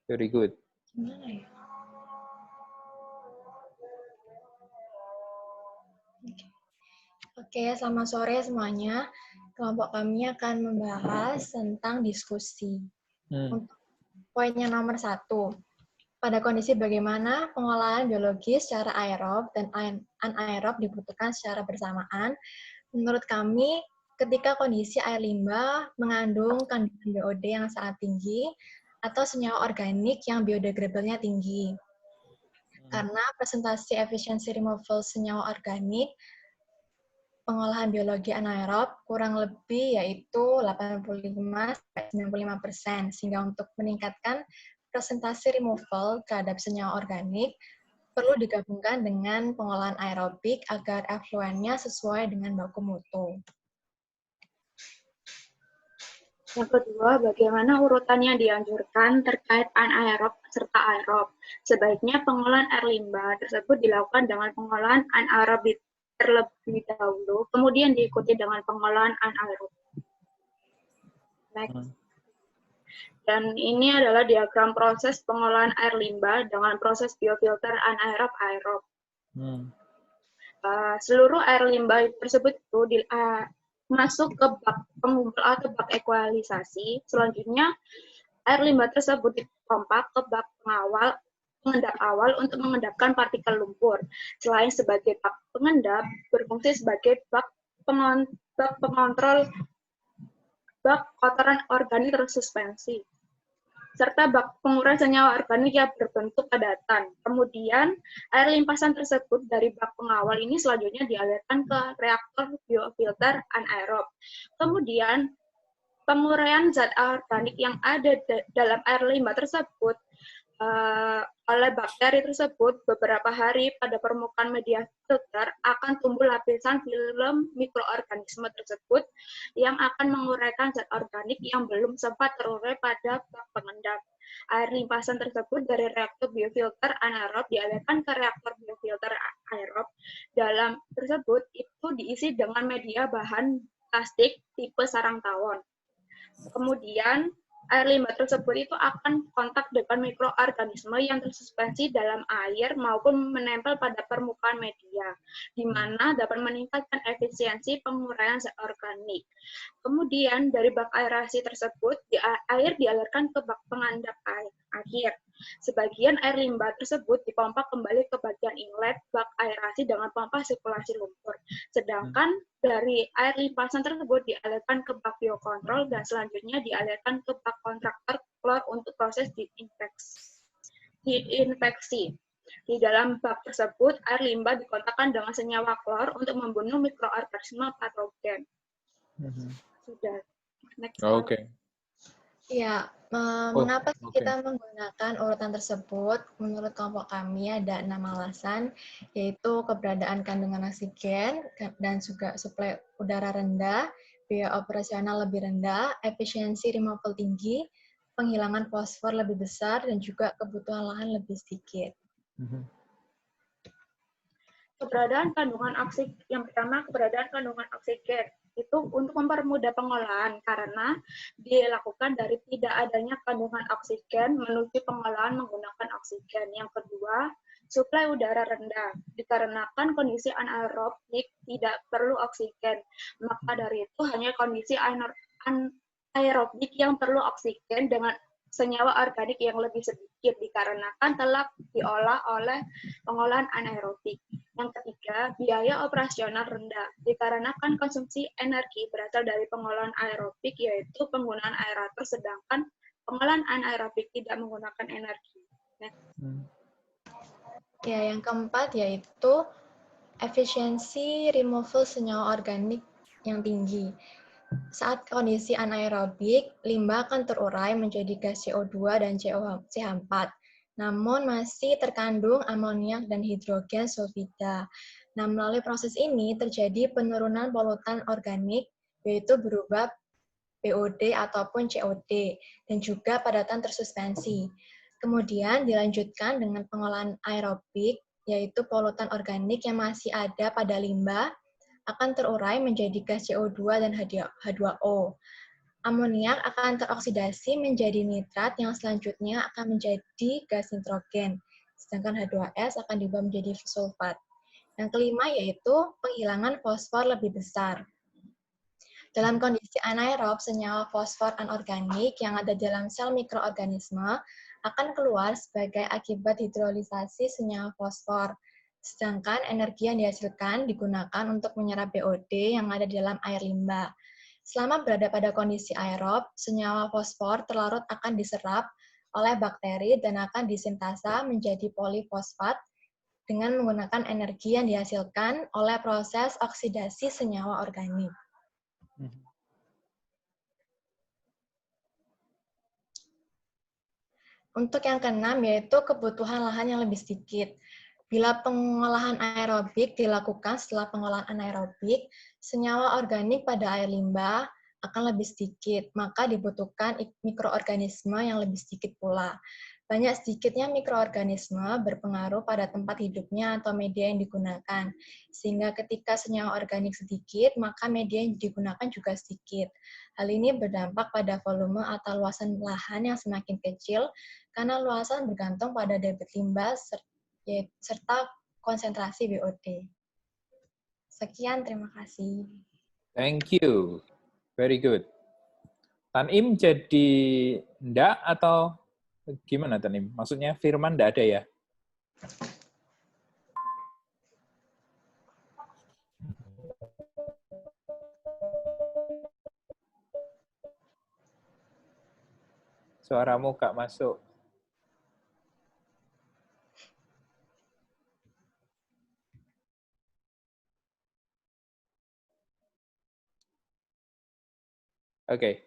Very good. Gimana ya? Oke, selamat sore semuanya. Kelompok kami akan membahas tentang diskusi. Untuk poinnya nomor 1. Pada kondisi bagaimana pengolahan biologis secara aerob dan anaerob dibutuhkan secara bersamaan, menurut kami ketika kondisi air limbah mengandung kandungan BOD yang sangat tinggi atau senyawa organik yang biodegradable-nya tinggi. Karena presentasi efisiensi removal senyawa organik pengolahan biologi anaerob kurang lebih yaitu 85-95%, sehingga untuk meningkatkan presentasi removal terhadap senyawa organik perlu digabungkan dengan pengolahan aerobik agar efluennya sesuai dengan baku mutu. Yang kedua, bagaimana urutan yang dianjurkan terkait anaerob serta aerob. Sebaiknya pengolahan air limbah tersebut dilakukan dengan pengolahan anaerob terlebih dahulu, kemudian diikuti dengan pengolahan anaerob. Next. Dan ini adalah diagram proses pengolahan air limbah dengan proses biofilter anaerob aerob. Seluruh air limbah tersebut itu masuk ke bak pengumpul atau bak ekualisasi. Selanjutnya, air limbah tersebut dipompa ke bak pengendap awal untuk mengendapkan partikel lumpur. Selain sebagai bak pengendap, berfungsi sebagai bak pengontrol bak kotoran organik tersuspensi, serta bak pengurai senyawa organik yang berbentuk padatan. Kemudian, air limpasan tersebut dari bak pengawal ini selanjutnya dialirkan ke reaktor biofilter anaerob. Kemudian, penguraian zat organik yang ada dalam air limbah tersebut oleh bakteri tersebut beberapa hari pada permukaan media filter akan tumbuh lapisan film mikroorganisme tersebut yang akan menguraikan zat organik yang belum sempat terurai pada bak pengendap. Air limpasan tersebut dari reaktor biofilter anaerob dialirkan ke reaktor biofilter aerob. Dalam tersebut itu diisi dengan media bahan plastik tipe sarang tawon. Kemudian air limbah tersebut itu akan kontak dengan mikroorganisme yang tersuspensi dalam air maupun menempel pada permukaan media, di mana dapat meningkatkan efisiensi penguraian zat organik. Kemudian dari bak aerasi tersebut, air dialirkan ke bak pengendap akhir. Sebagian air limbah tersebut dipompa kembali ke bagian inlet bak aerasi dengan pompa sirkulasi lumpur. Sedangkan dari air limpasan tersebut dialirkan ke bak biokontrol dan selanjutnya dialirkan ke bak kontraktor klor untuk proses diinfeksi. Di dalam bak tersebut, air limbah dikontakkan dengan senyawa klor untuk membunuh mikroorganisme patogen. Sudah. Next. Oke. Ya, Mengapa oke. kita menggunakan urutan tersebut? Menurut kelompok kami ada 6 alasan, yaitu keberadaan kandungan oksigen dan juga suplai udara rendah, biaya operasional lebih rendah, efisiensi removal tinggi, penghilangan fosfor lebih besar, dan juga kebutuhan lahan lebih sedikit. Keberadaan kandungan oksigen, yang pertama keberadaan kandungan oksigen itu untuk mempermudah pengolahan karena dilakukan dari tidak adanya kandungan oksigen menuju pengolahan menggunakan oksigen. Yang kedua, suplai udara rendah dikarenakan kondisi anaerobik tidak perlu oksigen. Maka dari itu hanya kondisi anaerobik yang perlu oksigen dengan senyawa organik yang lebih sedikit dikarenakan telah diolah oleh pengolahan anaerobik. Yang ketiga, biaya operasional rendah dikarenakan konsumsi energi berasal dari pengolahan aerobik yaitu penggunaan aerator, sedangkan pengolahan anaerobik tidak menggunakan energi. Ya, yang keempat yaitu efisiensi removal senyawa organik yang tinggi. Saat kondisi anaerobik, limbah akan terurai menjadi gas CO2 dan CH4. Namun masih terkandung amoniak dan hidrogen sulfida. Nah, melalui proses ini terjadi penurunan polutan organik, yaitu berubah POD ataupun COD, dan juga padatan tersuspensi. Kemudian dilanjutkan dengan pengolahan aerobik, yaitu polutan organik yang masih ada pada limbah, akan terurai menjadi gas CO2 dan H2O. Amoniak akan teroksidasi menjadi nitrat yang selanjutnya akan menjadi gas nitrogen, sedangkan H2S akan diubah menjadi sulfat. Yang kelima yaitu penghilangan fosfor lebih besar. Dalam kondisi anaerob, senyawa fosfor anorganik yang ada dalam sel mikroorganisme akan keluar sebagai akibat hidrolisasi senyawa fosfor. Sedangkan energi yang dihasilkan digunakan untuk menyerap BOD yang ada di dalam air limbah. Selama berada pada kondisi aerob, senyawa fosfor terlarut akan diserap oleh bakteri dan akan disintasa menjadi polifosfat dengan menggunakan energi yang dihasilkan oleh proses oksidasi senyawa organik. Untuk yang keenam yaitu kebutuhan lahan yang lebih sedikit. Bila pengolahan aerobik dilakukan setelah pengolahan anaerobik, senyawa organik pada air limbah akan lebih sedikit, maka dibutuhkan mikroorganisme yang lebih sedikit pula. Banyak sedikitnya mikroorganisme berpengaruh pada tempat hidupnya atau media yang digunakan, sehingga ketika senyawa organik sedikit, maka media yang digunakan juga sedikit. Hal ini berdampak pada volume atau luasan lahan yang semakin kecil, karena luasan bergantung pada debit limbah serta konsentrasi BOD. Sekian, terima kasih. Thank you. Very good. Tanim jadi enggak atau gimana Tanim? Maksudnya Firman enggak ada ya? Suaramu Kak masuk. Oke.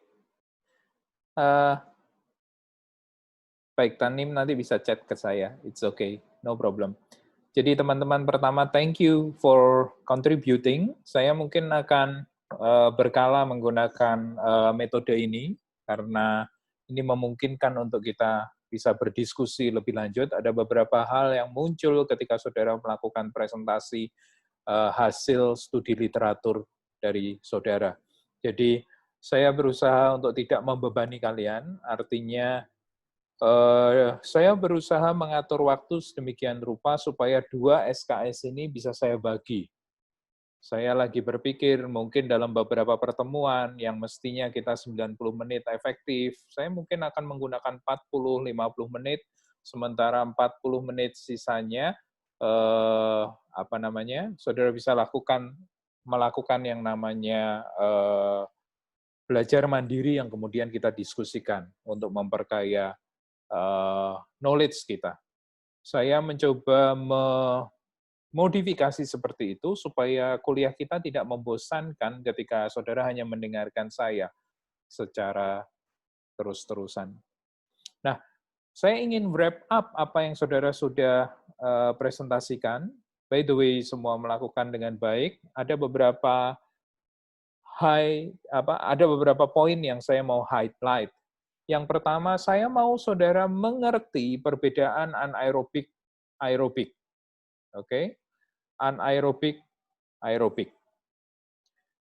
Baik, Tanim nanti bisa chat ke saya. It's okay, no problem. Jadi teman-teman pertama, thank you for contributing. Saya mungkin akan berkala menggunakan metode ini, karena ini memungkinkan untuk kita bisa berdiskusi lebih lanjut. Ada beberapa hal yang muncul ketika saudara melakukan presentasi hasil studi literatur dari saudara. Jadi, saya berusaha untuk tidak membebani kalian, artinya saya berusaha mengatur waktu sedemikian rupa supaya 2 SKS ini bisa saya bagi. Saya lagi berpikir mungkin dalam beberapa pertemuan yang mestinya kita 90 menit efektif, saya mungkin akan menggunakan 40-50 menit, sementara 40 menit sisanya, saudara bisa melakukan yang namanya belajar mandiri yang kemudian kita diskusikan untuk memperkaya knowledge kita. Saya mencoba memodifikasi seperti itu supaya kuliah kita tidak membosankan ketika saudara hanya mendengarkan saya secara terus-terusan. Nah, saya ingin wrap up apa yang saudara sudah presentasikan. By the way, semua melakukan dengan baik. Ada beberapa poin yang saya mau highlight. Yang pertama, saya mau saudara mengerti perbedaan anaerobik, aerobik. Oke? Anaerobik, aerobik.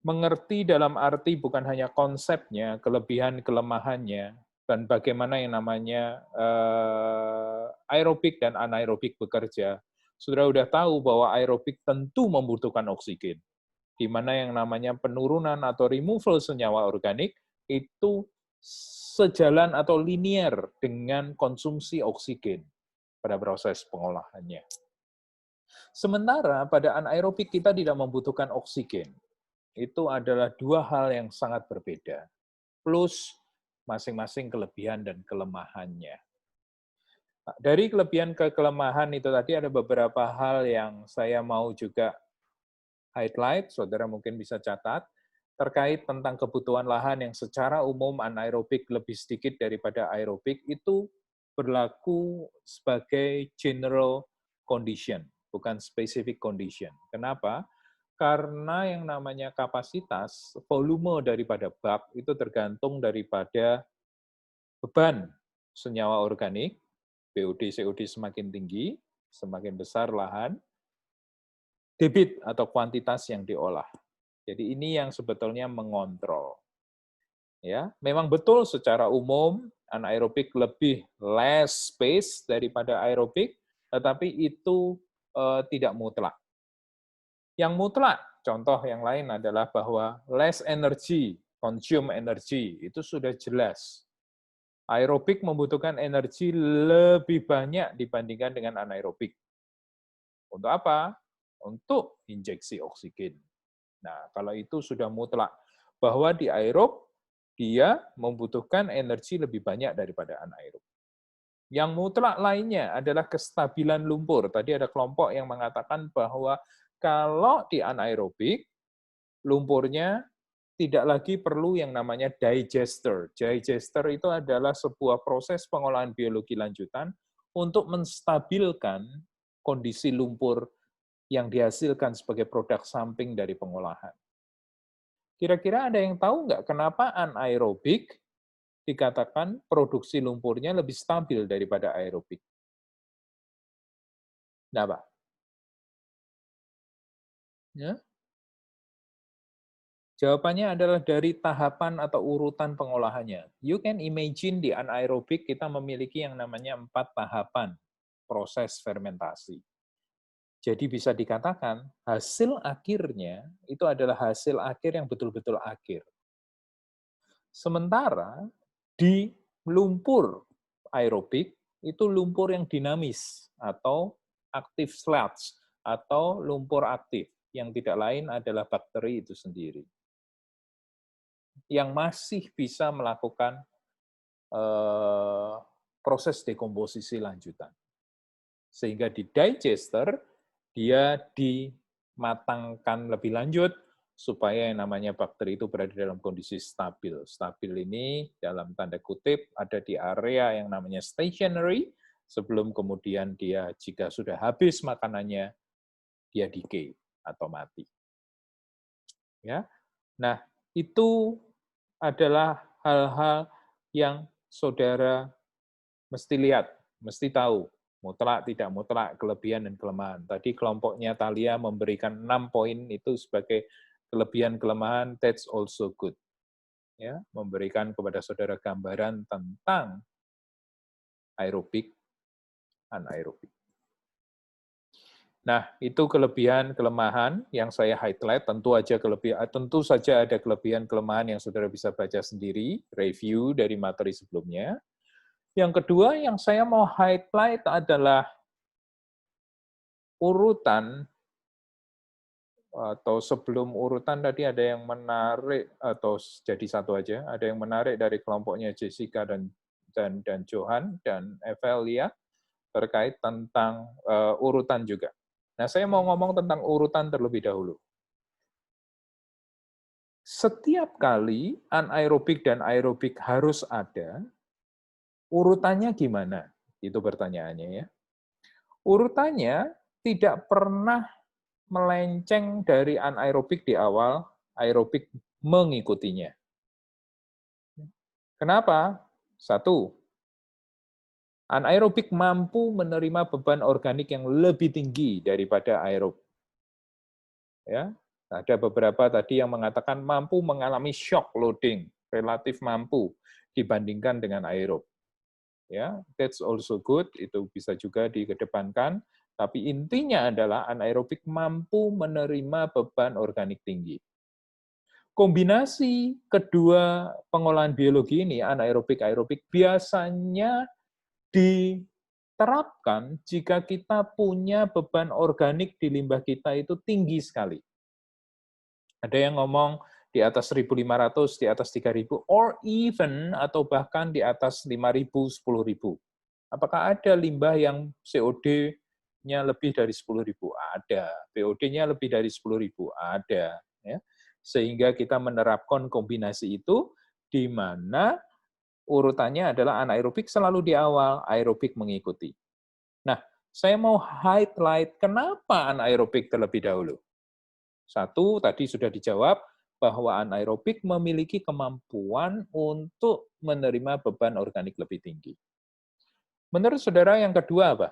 Mengerti dalam arti bukan hanya konsepnya, kelebihan, kelemahannya, dan bagaimana yang namanya aerobik dan anaerobik bekerja. Saudara sudah tahu bahwa aerobik tentu membutuhkan oksigen, di mana yang namanya penurunan atau removal senyawa organik itu sejalan atau linier dengan konsumsi oksigen pada proses pengolahannya. Sementara pada anaerobik kita tidak membutuhkan oksigen. Itu adalah dua hal yang sangat berbeda. Plus masing-masing kelebihan dan kelemahannya. Nah, dari kelebihan ke kelemahan itu tadi ada beberapa hal yang saya mau juga highlight, saudara mungkin bisa catat, terkait tentang kebutuhan lahan yang secara umum anaerobik lebih sedikit daripada aerobik, itu berlaku sebagai general condition, bukan specific condition. Kenapa? Karena yang namanya kapasitas, volume daripada bab itu tergantung daripada beban senyawa organik, BOD, COD semakin tinggi, semakin besar lahan, debit atau kuantitas yang diolah. Jadi ini yang sebetulnya mengontrol. Ya, memang betul secara umum anaerobik lebih less space daripada aerobik, tetapi itu tidak mutlak. Yang mutlak, contoh yang lain adalah bahwa less energy, consume energy, itu sudah jelas. Aerobik membutuhkan energi lebih banyak dibandingkan dengan anaerobik. Untuk apa? Untuk injeksi oksigen. Nah, kalau itu sudah mutlak. Bahwa di aerob, dia membutuhkan energi lebih banyak daripada anaerob. Yang mutlak lainnya adalah kestabilan lumpur. Tadi ada kelompok yang mengatakan bahwa kalau di anaerobik, lumpurnya tidak lagi perlu yang namanya digester. Digester itu adalah sebuah proses pengolahan biologi lanjutan untuk menstabilkan kondisi lumpur yang dihasilkan sebagai produk samping dari pengolahan. Kira-kira ada yang tahu nggak kenapa anaerobik dikatakan produksi lumpurnya lebih stabil daripada aerobik? Kenapa? Ya? Jawabannya adalah dari tahapan atau urutan pengolahannya. You can imagine di anaerobik kita memiliki yang namanya 4 tahapan proses fermentasi. Jadi bisa dikatakan hasil akhirnya itu adalah hasil akhir yang betul-betul akhir. Sementara di lumpur aerobik itu lumpur yang dinamis atau active sludge atau lumpur aktif yang tidak lain adalah bakteri itu sendiri yang masih bisa melakukan proses dekomposisi lanjutan. Sehingga di digester dia dimatangkan lebih lanjut supaya yang namanya bakteri itu berada dalam kondisi stabil. Stabil ini dalam tanda kutip ada di area yang namanya stationary sebelum kemudian dia jika sudah habis makanannya dia decay atau mati. Ya. Nah, itu adalah hal-hal yang saudara mesti lihat, mesti tahu. Mutlak, tidak mutlak, kelebihan dan kelemahan. Tadi kelompoknya Thalia memberikan 6 poin itu sebagai kelebihan kelemahan, that's also good. Ya, memberikan kepada saudara gambaran tentang aerobik, anaerobik. Nah, itu kelebihan kelemahan yang saya highlight. Tentu saja ada kelebihan kelemahan yang saudara bisa baca sendiri, review dari materi sebelumnya. Yang kedua yang saya mau highlight adalah urutan, atau sebelum urutan tadi ada yang menarik, atau jadi satu aja, ada yang menarik dari kelompoknya Jessica dan Johan dan Evelia terkait tentang urutan juga. Nah, saya mau ngomong tentang urutan terlebih dahulu. Setiap kali anaerobik dan aerobik harus ada, Urutannya gimana? Itu pertanyaannya ya. Urutannya tidak pernah melenceng dari anaerobik di awal, aerobik mengikutinya. Kenapa? Satu, anaerobik mampu menerima beban organik yang lebih tinggi daripada aerob. Ya, ada beberapa tadi yang mengatakan mampu mengalami shock loading, relatif mampu dibandingkan dengan aerob. Ya, that's also good, itu bisa juga dikedepankan, tapi intinya adalah anaerobik mampu menerima beban organik tinggi. Kombinasi kedua pengolahan biologi ini, anaerobik, aerobik, biasanya diterapkan jika kita punya beban organik di limbah kita itu tinggi sekali. Ada yang ngomong di atas 1.500, di atas 3.000, or even atau bahkan di atas 5.000, 10.000. Apakah ada limbah yang COD-nya lebih dari 10.000? Ada. POD-nya lebih dari 10.000? Ada. Ya. Sehingga kita menerapkan kombinasi itu, di mana urutannya adalah anaerobik selalu di awal, aerobik mengikuti. Nah, saya mau highlight kenapa anaerobik terlebih dahulu. Satu, tadi sudah dijawab, bahwa anaerobik memiliki kemampuan untuk menerima beban organik lebih tinggi. Menurut saudara yang kedua apa?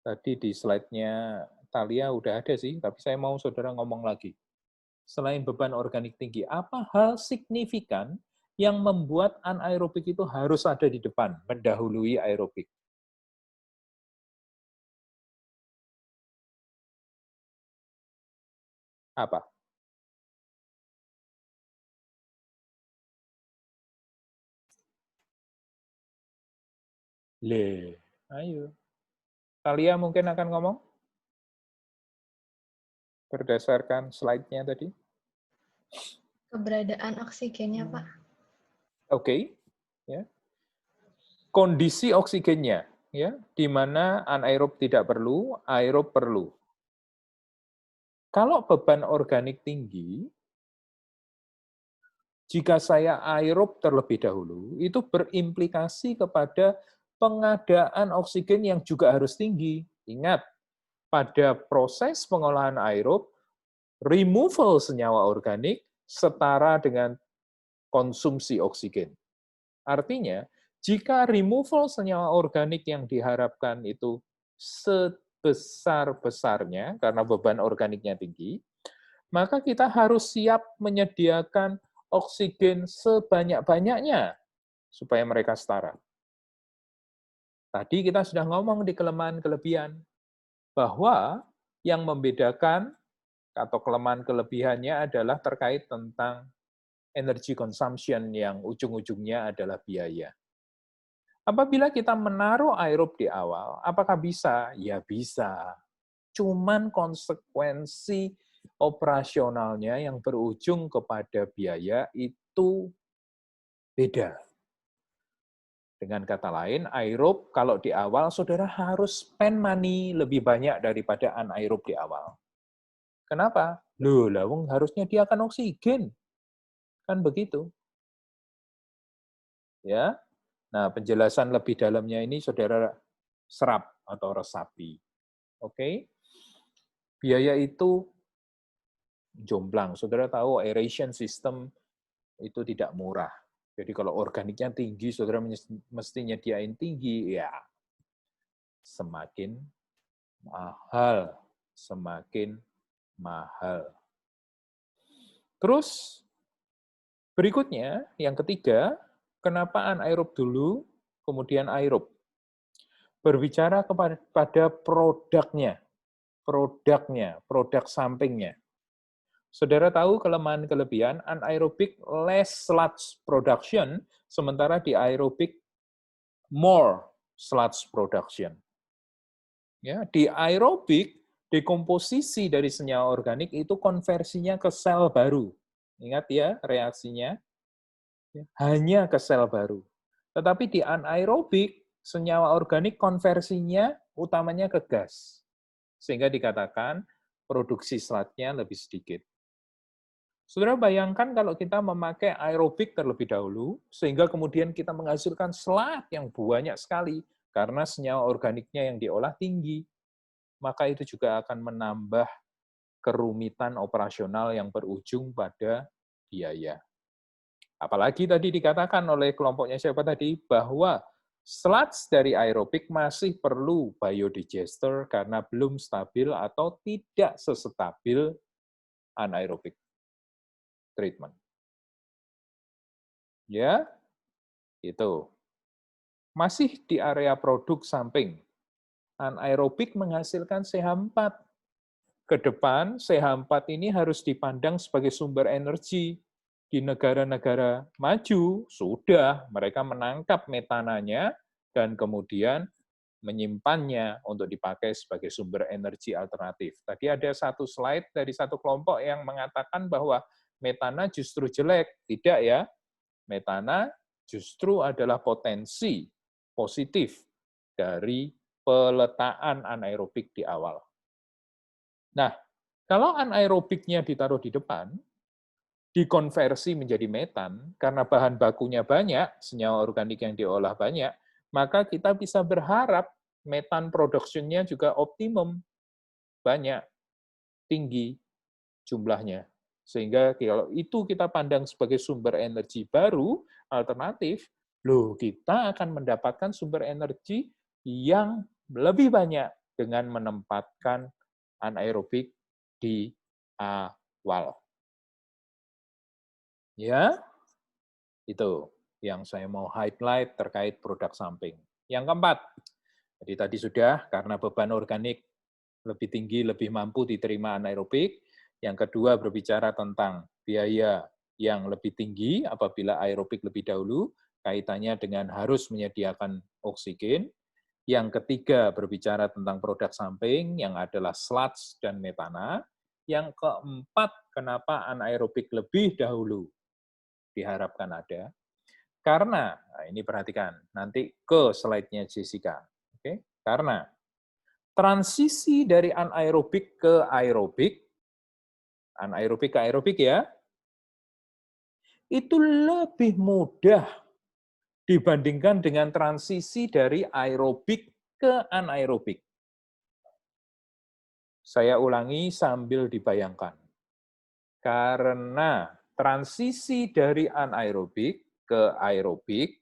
Tadi di slide-nya Thalia udah ada sih, tapi saya mau saudara ngomong lagi. Selain beban organik tinggi, apa hal signifikan yang membuat anaerobik itu harus ada di depan, mendahului aerobik? Apa? Ayo. Thalia mungkin akan ngomong? Berdasarkan slide-nya tadi. Keberadaan oksigennya, Pak. Oke. Ya. Kondisi oksigennya, ya, di mana anaerob tidak perlu, aerob perlu. Kalau beban organik tinggi, jika saya aerob terlebih dahulu, itu berimplikasi kepada pengadaan oksigen yang juga harus tinggi. Ingat, pada proses pengolahan aerob, removal senyawa organik setara dengan konsumsi oksigen. Artinya, jika removal senyawa organik yang diharapkan itu sebesar-besarnya, karena beban organiknya tinggi, maka kita harus siap menyediakan oksigen sebanyak-banyaknya supaya mereka setara. Tadi kita sudah ngomong di kelemahan-kelebihan, bahwa yang membedakan atau kelemahan-kelebihannya adalah terkait tentang energy consumption yang ujung-ujungnya adalah biaya. Apabila kita menaruh aerob di awal, apakah bisa? Ya bisa. Cuman konsekuensi operasionalnya yang berujung kepada biaya itu beda. Dengan kata lain, aerob kalau di awal, saudara harus spend money lebih banyak daripada anaerob di awal. Kenapa? Loh, lawang harusnya dia akan oksigen. Kan begitu. Ya. Nah, penjelasan lebih dalamnya ini saudara serap atau resapi. Oke? Biaya itu jomplang. Saudara tahu aeration system itu tidak murah. Jadi kalau organiknya tinggi, saudara mesti nyediain tinggi, ya semakin mahal. Semakin mahal. Terus, berikutnya, yang ketiga, kenapa anaerob dulu, kemudian aerob? Berbicara kepada produknya, produk sampingnya. Saudara tahu kelemahan-kelebihan, anaerobik less sludge production, sementara di aerobik more sludge production. Ya, di aerobik, dekomposisi dari senyawa organik itu konversinya ke sel baru. Ingat ya reaksinya, hanya ke sel baru. Tetapi di anaerobik, senyawa organik konversinya utamanya ke gas. Sehingga dikatakan produksi sludge-nya lebih sedikit. Saudara bayangkan kalau kita memakai aerobik terlebih dahulu, sehingga kemudian kita menghasilkan selat yang banyak sekali, karena senyawa organiknya yang diolah tinggi, maka itu juga akan menambah kerumitan operasional yang berujung pada biaya. Apalagi tadi dikatakan oleh kelompoknya siapa tadi, bahwa sludge dari aerobik masih perlu biodigester karena belum stabil atau tidak sestabil anaerobik treatment. Ya, itu. Masih di area produk samping. Anaerobik menghasilkan CH4. Ke depan, CH4 ini harus dipandang sebagai sumber energi. Di negara-negara maju, sudah mereka menangkap metananya dan kemudian menyimpannya untuk dipakai sebagai sumber energi alternatif. Tadi ada satu slide dari satu kelompok yang mengatakan bahwa metana justru jelek. Tidak ya, metana justru adalah potensi positif dari peletaan anaerobik di awal. Nah, kalau anaerobiknya ditaruh di depan, dikonversi menjadi metan, karena bahan bakunya banyak, senyawa organik yang diolah banyak, maka kita bisa berharap metan production-nya juga optimum, banyak, tinggi jumlahnya. Sehingga kalau itu kita pandang sebagai sumber energi baru, alternatif, loh kita akan mendapatkan sumber energi yang lebih banyak dengan menempatkan anaerobik di awal. Ya, itu yang saya mau highlight terkait produk samping. Yang keempat, jadi tadi sudah, karena beban organik lebih tinggi, lebih mampu diterima anaerobik. Yang kedua, berbicara tentang biaya yang lebih tinggi apabila aerobik lebih dahulu, kaitannya dengan harus menyediakan oksigen. Yang ketiga, berbicara tentang produk samping, yang adalah sludge dan metana. Yang keempat, kenapa anaerobik lebih dahulu diharapkan ada. Karena, nah ini perhatikan, nanti ke slide-nya Jessica. Oke? Karena transisi dari anaerobik ke aerobik ya, itu lebih mudah dibandingkan dengan transisi dari aerobik ke anaerobik. Saya ulangi sambil dibayangkan. Karena transisi dari anaerobik ke aerobik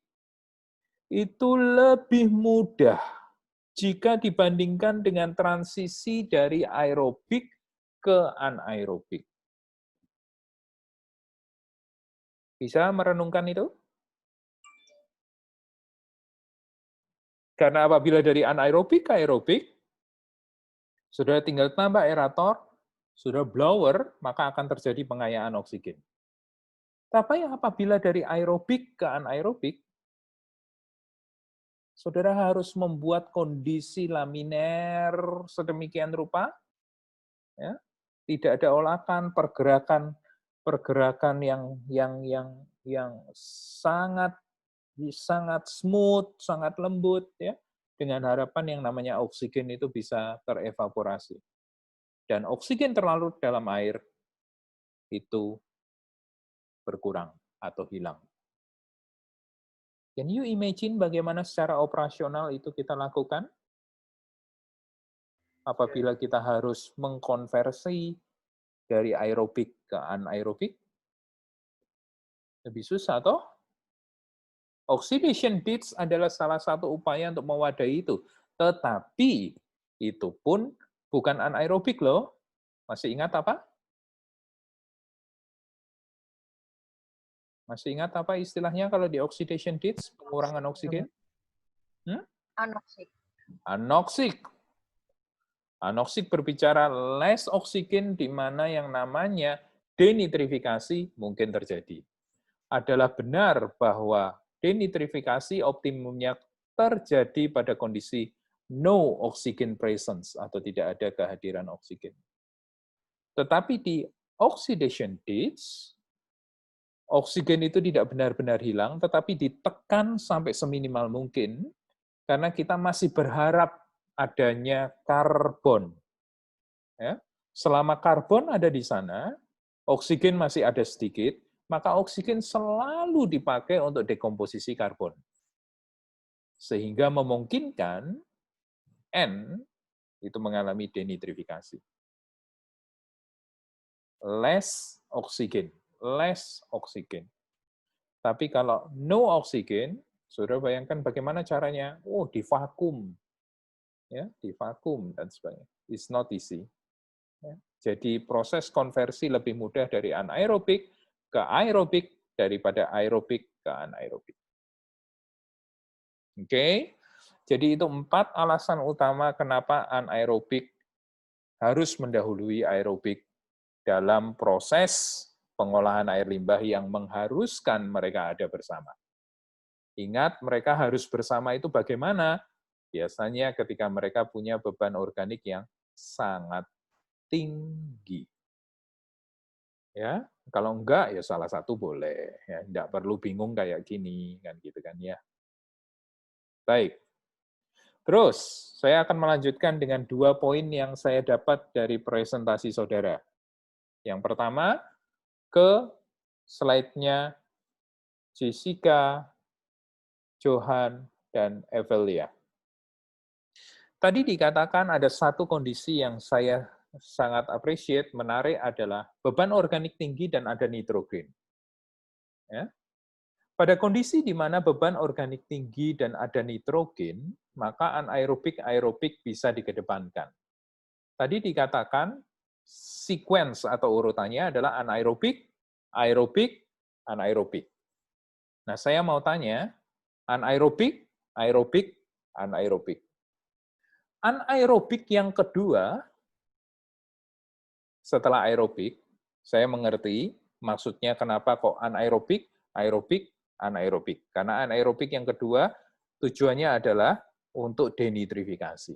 itu lebih mudah jika dibandingkan dengan transisi dari aerobik ke anaerobik. Bisa merenungkan itu? Karena apabila dari anaerobik ke aerobik, sudah tinggal tambah aerator, sudah blower, maka akan terjadi pengayaan oksigen. Tapi apabila dari aerobik ke anaerobik, saudara harus membuat kondisi laminer sedemikian rupa, ya, tidak ada olakan, pergerakan yang sangat smooth, sangat lembut, ya, dengan harapan yang namanya oksigen itu bisa terevaporasi. Dan oksigen terlalu dalam air itu berkurang atau hilang. Can you imagine bagaimana secara operasional itu kita lakukan? Apabila kita harus mengkonversi dari aerobik ke anaerobik? Lebih susah, toh? Oxidation dips adalah salah satu upaya untuk mewadahi itu. Tetapi itu pun bukan anaerobik loh. Masih ingat apa? Masih ingat apa istilahnya kalau di oxidation dips, pengurangan oksigen? Anoksik. Anoksik. Anoksik berbicara less oksigen di mana yang namanya denitrifikasi mungkin terjadi. Adalah benar bahwa denitrifikasi optimumnya terjadi pada kondisi no oxygen presence atau tidak ada kehadiran oksigen. Tetapi di oxidation dips, oksigen itu tidak benar-benar hilang, tetapi ditekan sampai seminimal mungkin, karena kita masih berharap adanya karbon. Ya. Selama karbon ada di sana, Oksigen masih ada sedikit, maka oksigen selalu dipakai untuk dekomposisi karbon. Sehingga memungkinkan N itu mengalami denitrifikasi. Less oksigen. Tapi kalau no oksigen, saudara bayangkan bagaimana caranya? Oh, divakum. Ya, divakum dan sebagainya. It's not easy. Ya. Jadi proses konversi lebih mudah dari anaerobik ke aerobik daripada aerobik ke anaerobik. Oke, jadi itu 4 alasan utama kenapa anaerobik harus mendahului aerobik dalam proses pengolahan air limbah yang mengharuskan mereka ada bersama. Ingat, mereka harus bersama itu bagaimana? Biasanya ketika mereka punya beban organik yang sangat tinggi. Ya, kalau enggak ya salah satu boleh, ya enggak perlu bingung kayak gini kan gitu kan ya. Baik. Terus saya akan melanjutkan dengan 2 poin yang saya dapat dari presentasi saudara. Yang pertama, ke slide-nya Jessica, Johan, dan Evelia. Tadi dikatakan ada satu kondisi yang saya sangat appreciate, menarik adalah beban organik tinggi dan ada nitrogen. Ya. Pada kondisi di mana beban organik tinggi dan ada nitrogen, maka anaerobik aerobik bisa dikedepankan. Tadi dikatakan sequence atau urutannya adalah anaerobik, aerobik, anaerobik. Nah, saya mau tanya, anaerobik, aerobik, anaerobik. Anaerobik yang kedua, setelah aerobik, saya mengerti maksudnya kenapa kok anaerobik, aerobik, anaerobik. Karena anaerobik yang kedua, tujuannya adalah untuk denitrifikasi.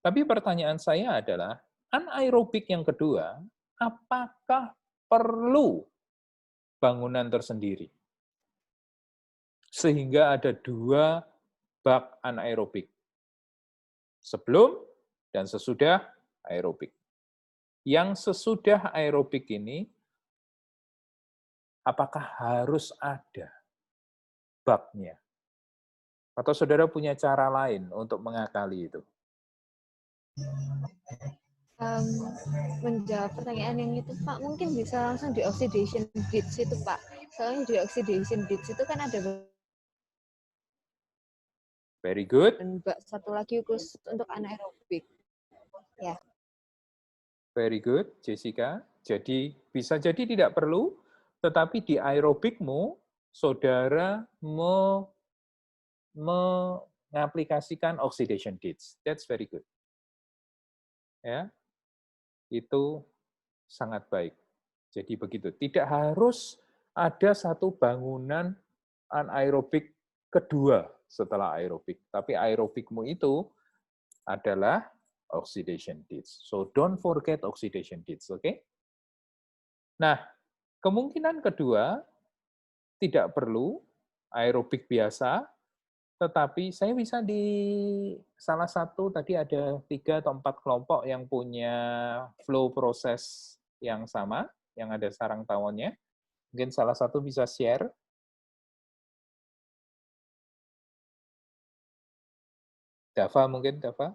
Tapi pertanyaan saya adalah, anaerobik yang kedua, apakah perlu bangunan tersendiri? Sehingga ada 2 bak anaerobik. Sebelum dan sesudah aerobik. Yang sesudah aerobik ini, apakah harus ada baknya? Atau saudara punya cara lain untuk mengakali itu? Menjawab pertanyaan yang itu, Pak, mungkin bisa langsung di oxidation ditch itu, Pak. Soalnya di oxidation ditch itu kan ada Very good. dan satu lagi khusus untuk anaerobik. Ya. Very good, Jessica. Jadi bisa jadi tidak perlu, tetapi di aerobikmu, saudara mengaplikasikan oxidation ditch. That's very good. Ya, itu sangat baik. Jadi begitu. Tidak harus ada satu bangunan anaerobik kedua setelah aerobik. Tapi aerobikmu itu adalah oxidation ditch. So don't forget oxidation ditch, oke? Nah, kemungkinan kedua tidak perlu aerobik biasa, tetapi saya bisa di salah satu tadi ada 3 atau 4 kelompok yang punya flow proses yang sama, yang ada sarang tawonnya. Mungkin salah satu bisa share. Dava mungkin, Dava?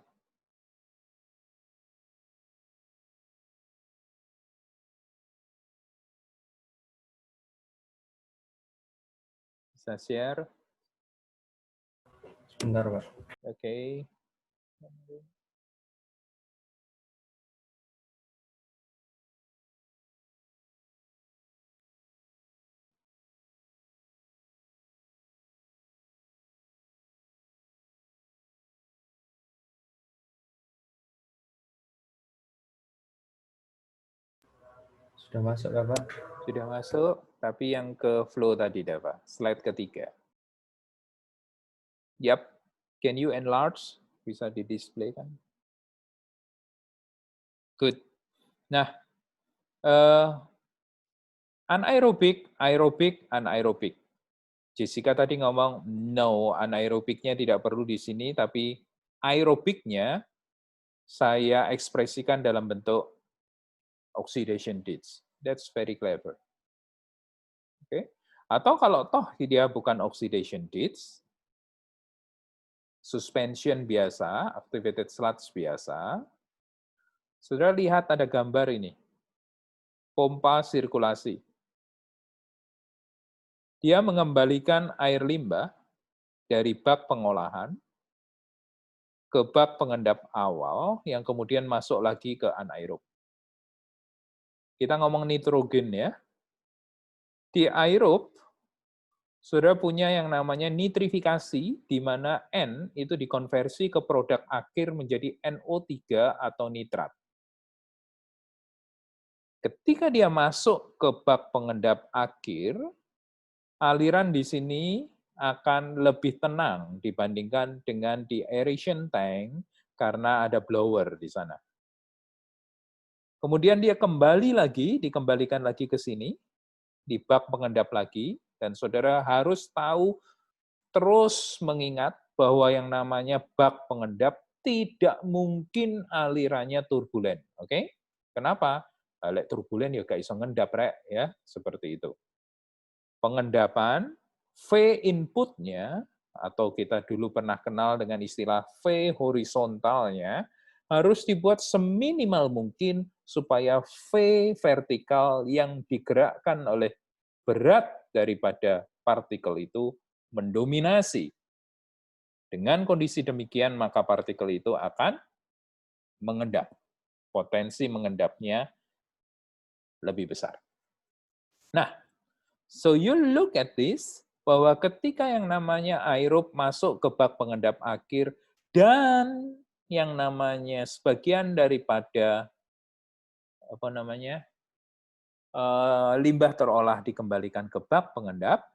Bisa share? Sebentar, Pak. Oke. Sudah masuk, Pak? Sudah masuk, tapi yang ke flow tadi, Dava. Slide ketiga. Yap. Can you enlarge? Bisa di-display kan? Good. Nah, anaerobik, aerobik, anaerobik. Jessica tadi ngomong, no, anaerobiknya tidak perlu di sini, tapi aerobiknya saya ekspresikan dalam bentuk oxidation ditch. That's very clever. Oke. Atau kalau toh dia bukan oxidation ditch, suspension biasa, activated sludge biasa, saudara lihat ada gambar ini, pompa sirkulasi. Dia mengembalikan air limbah dari bak pengolahan ke bak pengendap awal yang kemudian masuk lagi ke anaerob. Kita ngomong nitrogen ya. Di aerob, saudara punya yang namanya nitrifikasi, di mana N itu dikonversi ke produk akhir menjadi NO3 atau nitrat. Ketika dia masuk ke bak pengendap akhir, aliran di sini akan lebih tenang dibandingkan dengan di aeration tank karena ada blower di sana. Kemudian dia dikembalikan lagi ke sini, di bak pengendap lagi, dan saudara harus tahu, terus mengingat bahwa yang namanya bak pengendap tidak mungkin alirannya turbulen. Oke? Kenapa? Lek turbulen ya gak iso ngendap rek, ya, seperti itu. Pengendapan, V inputnya, atau kita dulu pernah kenal dengan istilah V horizontalnya, harus dibuat seminimal mungkin supaya V vertikal yang digerakkan oleh berat daripada partikel itu mendominasi. Dengan kondisi demikian, maka partikel itu akan mengendap. Potensi mengendapnya lebih besar. Nah, so you look at this, bahwa ketika yang namanya aerob masuk ke bak pengendap akhir dan yang namanya sebagian daripada limbah terolah dikembalikan ke bak pengendap,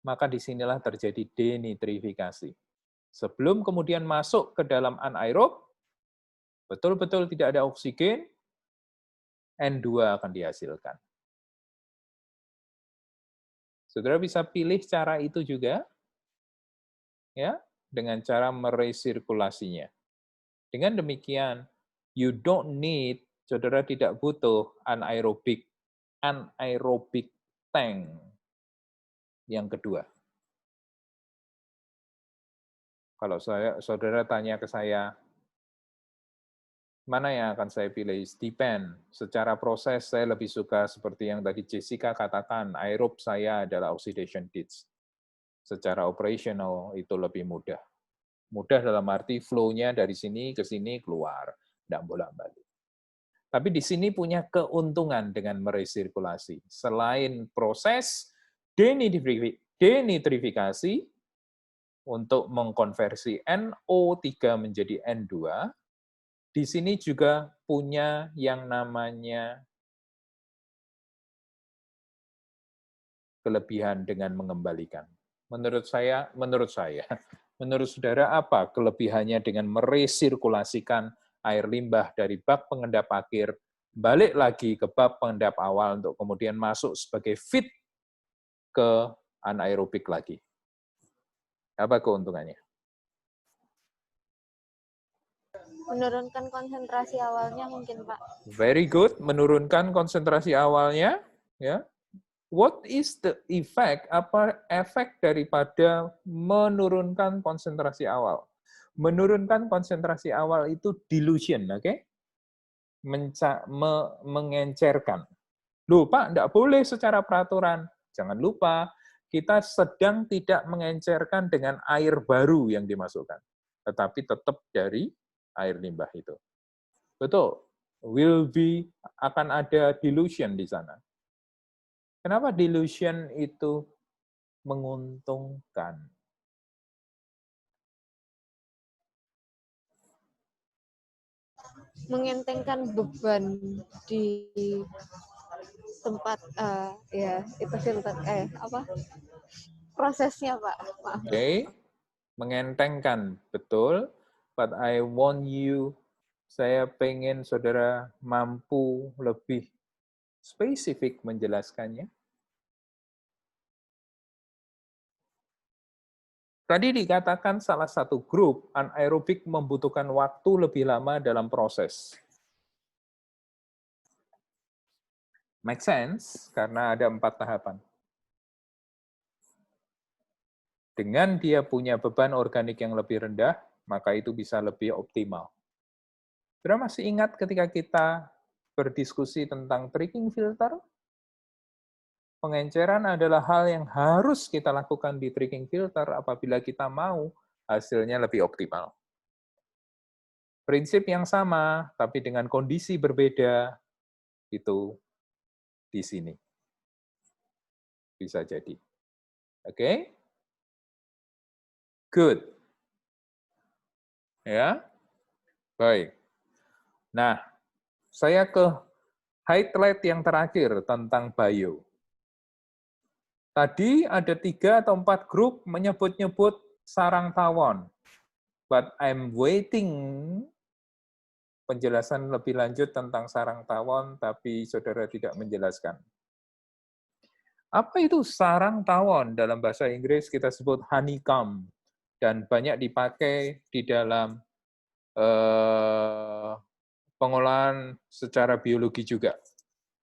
maka disinilah terjadi denitrifikasi. Sebelum kemudian masuk ke dalam anaerob, betul-betul tidak ada oksigen, N2 akan dihasilkan. Saudara bisa pilih cara itu juga, ya, dengan cara meresirkulasinya. Dengan demikian, you don't need, saudara tidak butuh anaerobic tank yang kedua. Kalau saudara tanya ke saya, mana yang akan saya pilih? Depend. Secara proses, saya lebih suka seperti yang tadi Jessica katakan, aerob saya adalah oxidation ditch. Secara operational, itu lebih mudah. Mudah dalam arti flow-nya dari sini ke sini keluar, tidak bolak-balik. Tapi di sini punya keuntungan dengan meresirkulasi. Selain proses denitrifikasi untuk mengkonversi NO3 menjadi N2, di sini juga punya yang namanya kelebihan dengan mengembalikan. Menurut saudara apa kelebihannya dengan meresirkulasikan air limbah dari bak pengendap akhir, balik lagi ke bak pengendap awal untuk kemudian masuk sebagai feed ke anaerobik lagi? Apa keuntungannya? Menurunkan konsentrasi awalnya mungkin, Pak. Very good, menurunkan konsentrasi awalnya, ya. What is the effect? Apa efek daripada menurunkan konsentrasi awal? Menurunkan konsentrasi awal itu dilution, oke? Okay? Mengencerkan. Loh, Pak, enggak boleh secara peraturan. Jangan lupa, kita sedang tidak mengencerkan dengan air baru yang dimasukkan, tetapi tetap dari air limbah itu. Betul, akan ada dilution di sana. Kenapa dilution itu menguntungkan? Mengentengkan beban di tempat itu filter prosesnya, Pak. Maaf. Oke, mengentengkan, betul. But I want you, saya pengen saudara mampu lebih spesifik menjelaskannya. Tadi dikatakan salah satu grup anaerobik membutuhkan waktu lebih lama dalam proses. Make sense? Karena ada 4 tahapan. Dengan dia punya beban organik yang lebih rendah, maka itu bisa lebih optimal. Saudara masih ingat ketika kita berdiskusi tentang tricking filter? Pengenceran adalah hal yang harus kita lakukan di tricking filter apabila kita mau hasilnya lebih optimal. Prinsip yang sama, tapi dengan kondisi berbeda, itu di sini. Bisa jadi. Oke? Good. Ya? Baik. Nah, saya ke highlight yang terakhir tentang bio. Tadi ada 3 atau 4 grup menyebut-nyebut sarang tawon. But I'm waiting penjelasan lebih lanjut tentang sarang tawon, tapi saudara tidak menjelaskan. Apa itu sarang tawon? Dalam bahasa Inggris kita sebut honeycomb, dan banyak dipakai di dalam pengolahan secara biologi juga.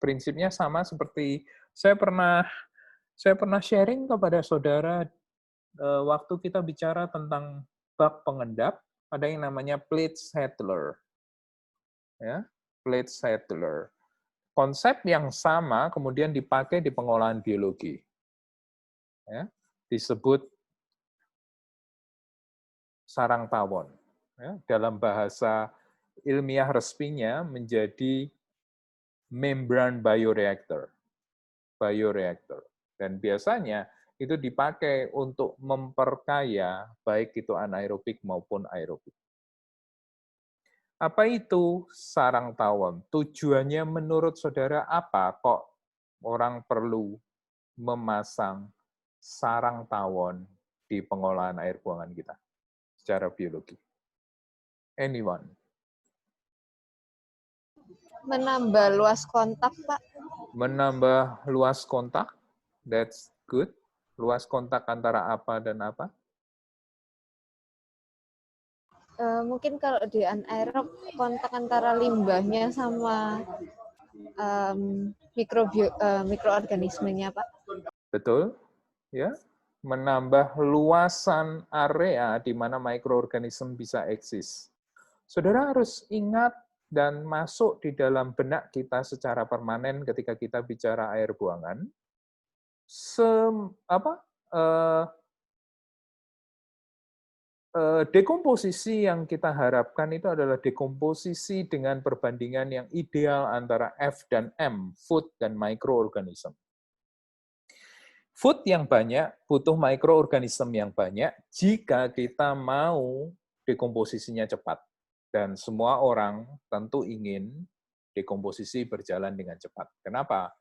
Prinsipnya sama seperti saya pernah sharing kepada saudara waktu kita bicara tentang bak pengendap, ada yang namanya plate settler. Ya, plate settler. Konsep yang sama kemudian dipakai di pengolahan biologi. Ya, disebut sarang tawon. Ya, dalam bahasa ilmiah resminya menjadi membran bioreactor. Dan biasanya itu dipakai untuk memperkaya baik itu anaerobik maupun aerobik. Apa itu sarang tawon? Tujuannya menurut saudara apa kok orang perlu memasang sarang tawon di pengolahan air buangan kita secara biologi? Anyone? Menambah luas kontak, Pak. Menambah luas kontak, that's good. Luas kontak antara apa dan apa? Mungkin kalau di anaerob, kontak antara limbahnya sama mikroorganismenya, Pak. Betul, ya. Menambah luasan area di mana mikroorganisme bisa eksis. Saudara harus ingat dan masuk di dalam benak kita secara permanen ketika kita bicara air buangan. Dekomposisi yang kita harapkan itu adalah dekomposisi dengan perbandingan yang ideal antara F dan M, food dan mikroorganisme. Food yang banyak butuh mikroorganisme yang banyak jika kita mau dekomposisinya cepat. Dan semua orang tentu ingin dekomposisi berjalan dengan cepat. Kenapa?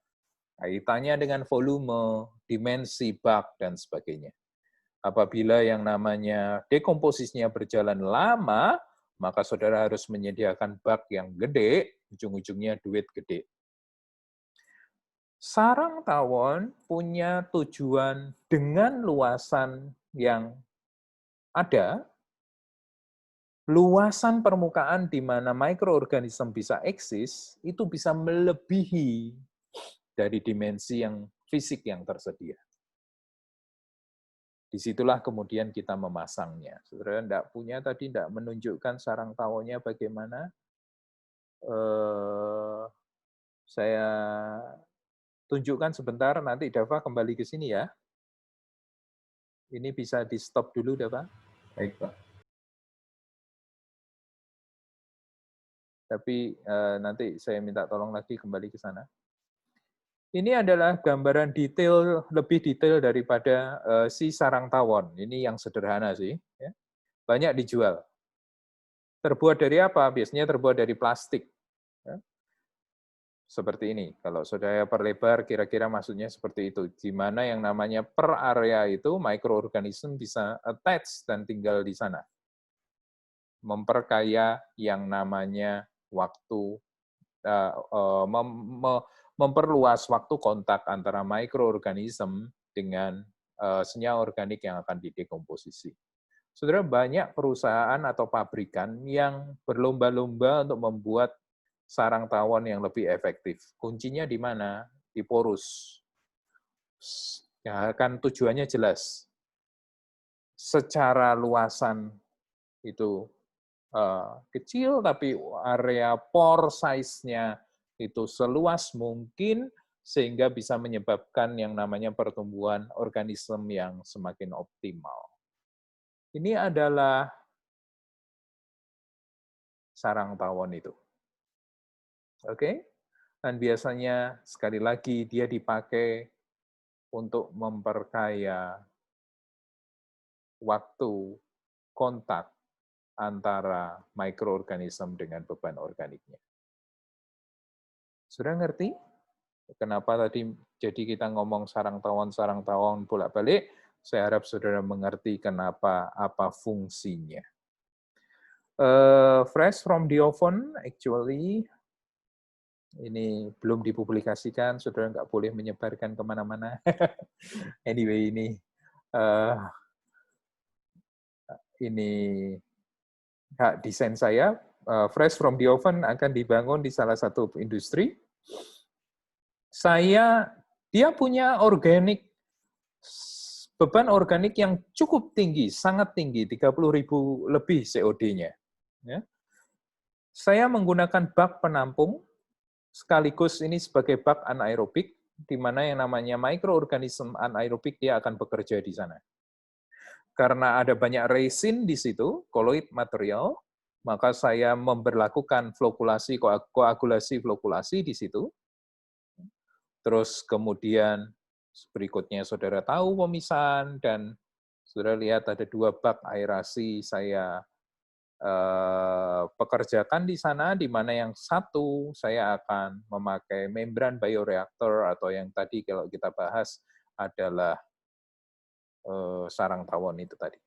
Kaitannya dengan volume, dimensi bak, dan sebagainya. Apabila yang namanya dekomposisinya berjalan lama, maka saudara harus menyediakan bak yang gede, ujung-ujungnya duit gede. Sarang tawon punya tujuan dengan luasan yang ada, luasan permukaan di mana mikroorganisme bisa eksis, itu bisa melebihi dari dimensi yang fisik yang tersedia. Disitulah kemudian kita memasangnya. Saudara tidak punya tadi, tidak menunjukkan sarang tawonnya bagaimana. Saya tunjukkan sebentar, nanti Dava kembali ke sini ya. Ini bisa di-stop dulu, Dava. Baik, Pak. Tapi nanti saya minta tolong lagi kembali ke sana. Ini adalah gambaran detail, lebih detail daripada si sarang tawon. Ini yang sederhana sih. Ya. Banyak dijual. Terbuat dari apa? Biasanya terbuat dari plastik. Ya. Seperti ini. Kalau saudara perlebar, kira-kira maksudnya seperti itu. Di mana yang namanya per area itu, mikroorganisme bisa attach dan tinggal di sana. Memperkaya yang namanya waktu, memperluas waktu kontak antara mikroorganisme dengan senyawa organik yang akan didekomposisi. Saudara, banyak perusahaan atau pabrikan yang berlomba-lomba untuk membuat sarang tawon yang lebih efektif. Kuncinya di mana? Di porus. Ya, kan tujuannya jelas. Secara luasan itu kecil, tapi area pore size-nya itu seluas mungkin, sehingga bisa menyebabkan yang namanya pertumbuhan organisme yang semakin optimal. Ini adalah sarang tawon itu. Oke? Dan biasanya, sekali lagi, dia dipakai untuk memperkaya waktu kontak antara mikroorganisme dengan beban organiknya. Sudah ngerti? Kenapa tadi jadi kita ngomong sarang tawon bolak-balik? Saya harap saudara mengerti kenapa, apa fungsinya. Fresh from the oven, actually, ini belum dipublikasikan, saudara nggak boleh menyebarkan kemana-mana. Anyway, ini hak desain saya. Fresh from the oven akan dibangun di salah satu industri. Dia punya beban organik yang cukup tinggi, sangat tinggi, 30.000 lebih COD-nya. Ya. Saya menggunakan bak penampung, sekaligus ini sebagai bak anaerobik, di mana yang namanya mikroorganisme anaerobik dia akan bekerja di sana. Karena ada banyak resin di situ, koloid material, maka saya memberlakukan koagulasi flokulasi di situ. Terus kemudian berikutnya saudara tahu pemisahan, dan saudara lihat ada 2 bak aerasi saya pekerjakan di sana, di mana yang satu saya akan memakai membran bioreaktor, atau yang tadi kalau kita bahas adalah sarang tawon itu tadi.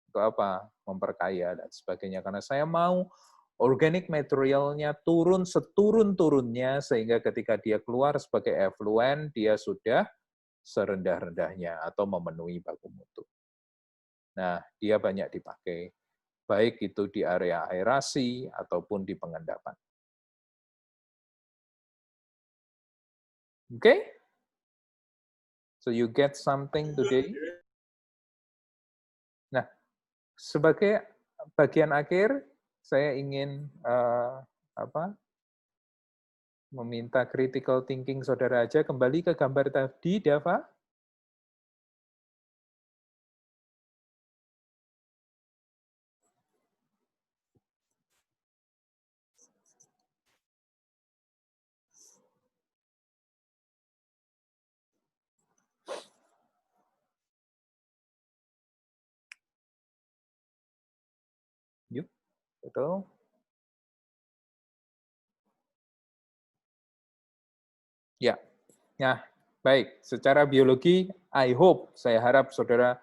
Itu apa? Memperkaya dan sebagainya. Karena saya mau organic materialnya turun seturun-turunnya, sehingga ketika dia keluar sebagai effluent, dia sudah serendah-rendahnya atau memenuhi baku mutu. Nah, dia banyak dipakai, baik itu di area aerasi ataupun di pengendapan. Okay? So you get something today. Nah, sebagai bagian akhir, saya ingin meminta critical thinking saudara aja. Kembali ke gambar tadi, Dava. Yuk, betul. Ya, nah, baik. Secara biologi, I hope, saya harap saudara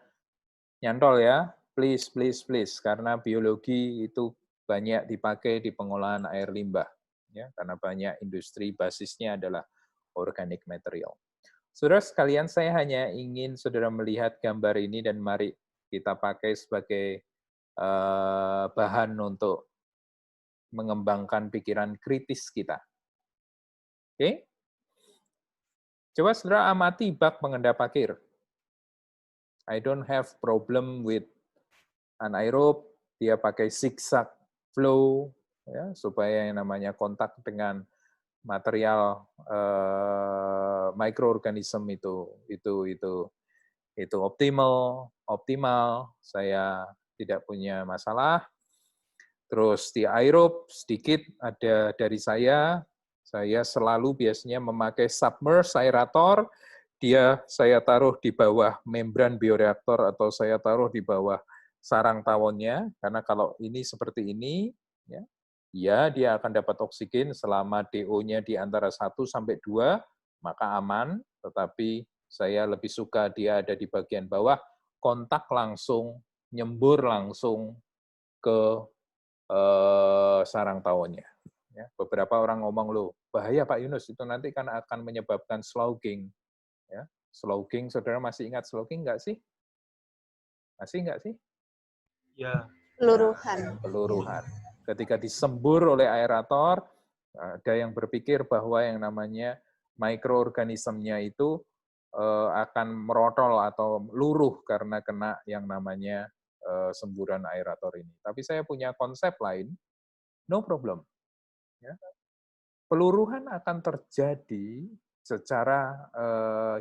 nyantol ya, please, please, please, karena biologi itu banyak dipakai di pengolahan air limbah, ya, karena banyak industri basisnya adalah organic material. Saudara sekalian, saya hanya ingin saudara melihat gambar ini dan mari kita pakai sebagai bahan untuk mengembangkan pikiran kritis kita. Oke? Coba saudara amati bak pengendap akhir. I don't have problem with anaerob, dia pakai zigzag flow, ya, supaya yang namanya kontak dengan material mikroorganisme itu optimal. Saya tidak punya masalah. Terus di aerob sedikit ada dari saya selalu biasanya memakai submerged aerator. Saya taruh di bawah membran bioreaktor atau saya taruh di bawah sarang tawonnya, karena kalau ini seperti ini, ya dia akan dapat oksigen selama DO-nya di antara 1 sampai 2, maka aman, tetapi saya lebih suka dia ada di bagian bawah, kontak langsung, nyembur langsung ke sarang tawonnya. Ya, beberapa orang ngomong, loh, bahaya Pak Yunus, itu nanti kan akan menyebabkan slogging. Ya, slogging, saudara masih ingat slogging nggak sih? Masih nggak sih? Ya. Peluruhan. Peluruhan. Ketika disembur oleh aerator, Ada yang berpikir bahwa yang namanya mikroorganismenya itu akan merotol atau luruh karena kena yang namanya semburan aerator ini. Tapi saya punya konsep lain, no problem. Ya. Peluruhan akan terjadi secara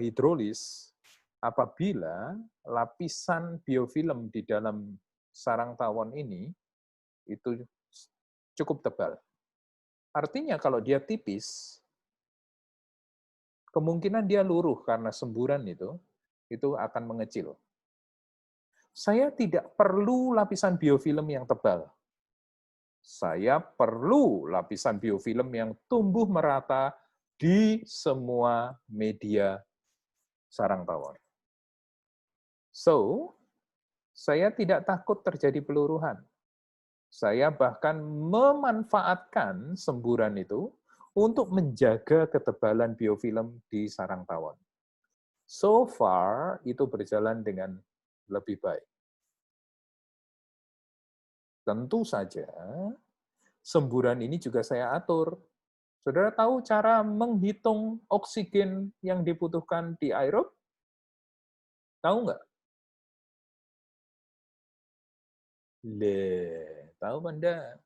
hidrolis apabila lapisan biofilm di dalam sarang tawon ini itu cukup tebal. Artinya kalau dia tipis, kemungkinan dia luruh karena semburan itu akan mengecil. Saya tidak perlu lapisan biofilm yang tebal. Saya perlu lapisan biofilm yang tumbuh merata di semua media sarang tawon. So, saya tidak takut terjadi peluruhan. Saya bahkan memanfaatkan semburan itu untuk menjaga ketebalan biofilm di sarang tawon. So far, itu berjalan dengan lebih baik. Tentu saja, semburan ini juga saya atur. Saudara tahu cara menghitung oksigen yang dibutuhkan di aerob? Tahu nggak? Tahu Anda?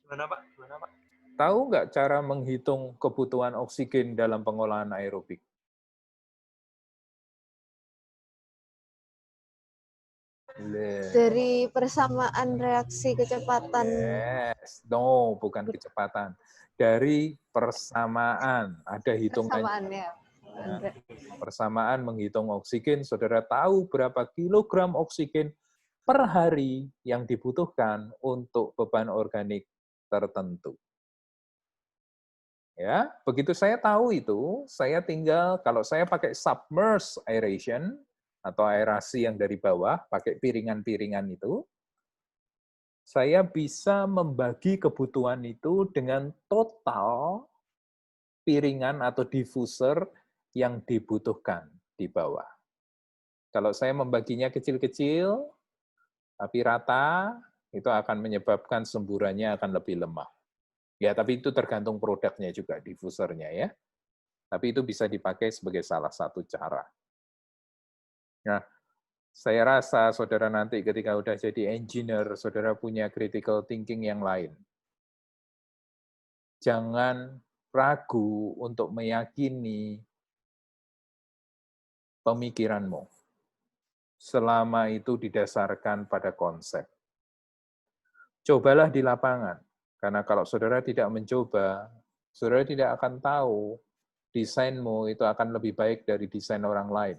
Gimana Pak? Gimana Pak? Tahu nggak cara menghitung kebutuhan oksigen dalam pengolahan aerobik? Dari persamaan reaksi kecepatan. Yes, no, bukan kecepatan. Dari persamaan, ada hitungannya. Persamaan ya. Nah, persamaan menghitung oksigen, saudara tahu berapa kilogram oksigen per hari yang dibutuhkan untuk beban organik tertentu. Ya, begitu saya tahu itu, saya tinggal kalau saya pakai submerged aeration atau aerasi yang dari bawah, pakai piringan-piringan itu, saya bisa membagi kebutuhan itu dengan total piringan atau diffuser yang dibutuhkan di bawah. Kalau saya membaginya kecil-kecil, tapi rata, itu akan menyebabkan semburannya akan lebih lemah. Ya, tapi itu tergantung produknya juga, diffusernya ya. Tapi itu bisa dipakai sebagai salah satu cara. Nah, saya rasa saudara nanti ketika udah jadi engineer, saudara punya critical thinking yang lain. Jangan ragu untuk meyakini pemikiranmu. Selama itu didasarkan pada konsep. Cobalah di lapangan. Karena kalau saudara tidak mencoba, saudara tidak akan tahu desainmu itu akan lebih baik dari desain orang lain.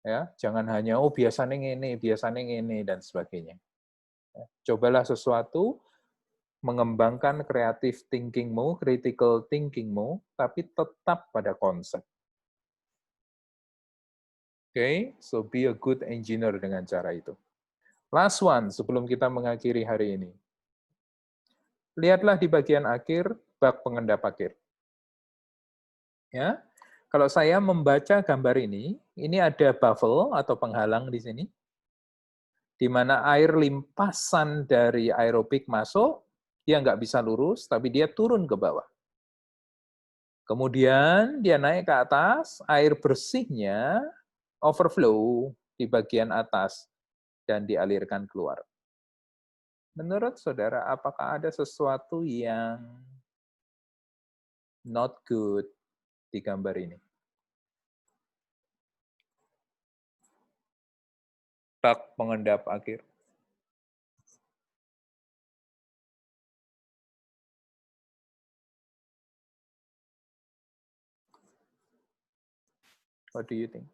Ya, jangan hanya biasanya ini dan sebagainya. Ya, cobalah sesuatu, mengembangkan creative thinkingmu, critical thinkingmu, tapi tetap pada konsep. Oke, so be a good engineer dengan cara itu. Last one sebelum kita mengakhiri hari ini. Lihatlah di bagian akhir bak pengendap akhir. Ya. Kalau saya membaca gambar ini ada baffle atau penghalang di sini, di mana air limpasan dari aerobik masuk, dia nggak bisa lurus, tapi dia turun ke bawah. Kemudian dia naik ke atas, air bersihnya overflow di bagian atas dan dialirkan keluar. Menurut saudara, apakah ada sesuatu yang not good di gambar ini? Bak pengendap akhir. What do you think?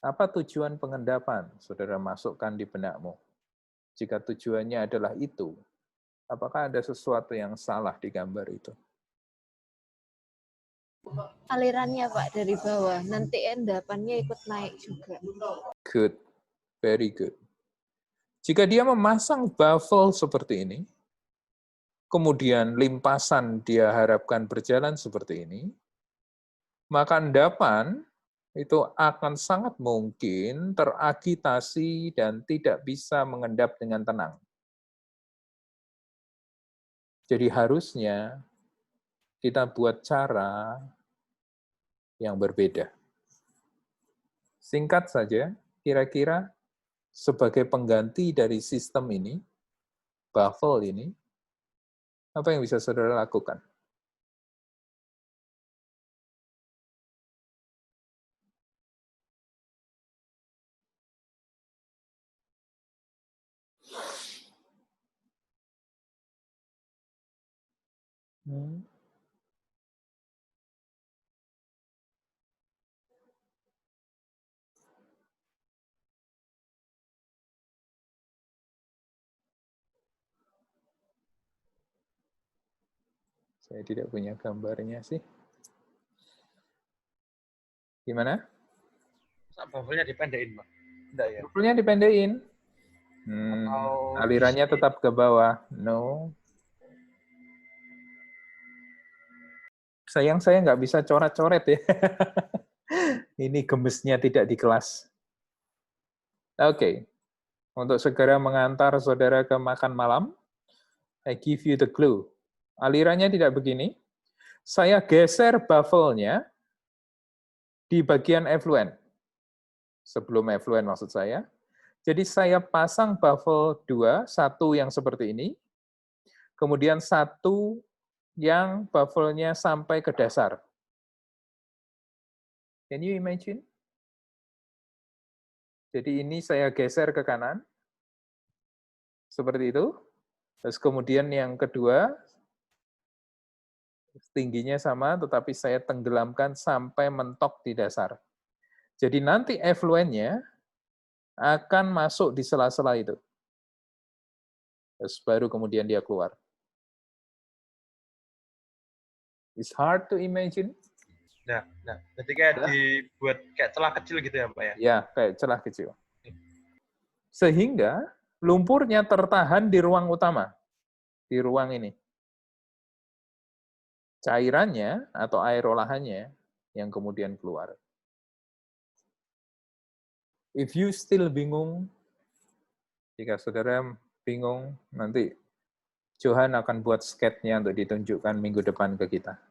Apa tujuan pengendapan, saudara masukkan di benakmu? Jika tujuannya adalah itu, apakah ada sesuatu yang salah di gambar itu? Alirannya Pak dari bawah, nanti endapannya ikut naik juga. Good, very good. Jika dia memasang baffle seperti ini, kemudian limpasan dia harapkan berjalan seperti ini, maka endapan itu akan sangat mungkin teragitasi dan tidak bisa mengendap dengan tenang. Jadi harusnya kita buat cara yang berbeda. Singkat saja, kira-kira sebagai pengganti dari sistem ini, baffle ini, apa yang bisa saudara lakukan? Saya tidak punya gambarnya sih. Gimana? Buffernya dipendekin, Pak. Enggak ya? Buffernya dipendekin. Alirannya tetap ke bawah. No. Sayang saya nggak bisa coret-coret ya. Ini gemesnya tidak di kelas. Oke. Untuk segera mengantar saudara ke makan malam, I give you the clue. Alirannya tidak begini. Saya geser baffle-nya di bagian effluent. Sebelum effluent maksud saya. Jadi saya pasang baffle 2, satu yang seperti ini, kemudian satu yang baffle-nya sampai ke dasar. Can you imagine? Jadi ini saya geser ke kanan, seperti itu. Terus kemudian yang kedua, tingginya sama, tetapi saya tenggelamkan sampai mentok di dasar. Jadi nanti effluent-nya akan masuk di sela-sela itu. Terus baru kemudian dia keluar. It's hard to imagine. Nah, jadi kayak dibuat kayak celah kecil gitu ya, Pak ya? Ya, kayak celah kecil. Sehingga lumpurnya tertahan di ruang utama, di ruang ini. Cairannya atau air olahannya yang kemudian keluar. If you still bingung, jika saudara bingung, nanti Johan akan buat sketnya untuk ditunjukkan minggu depan ke kita.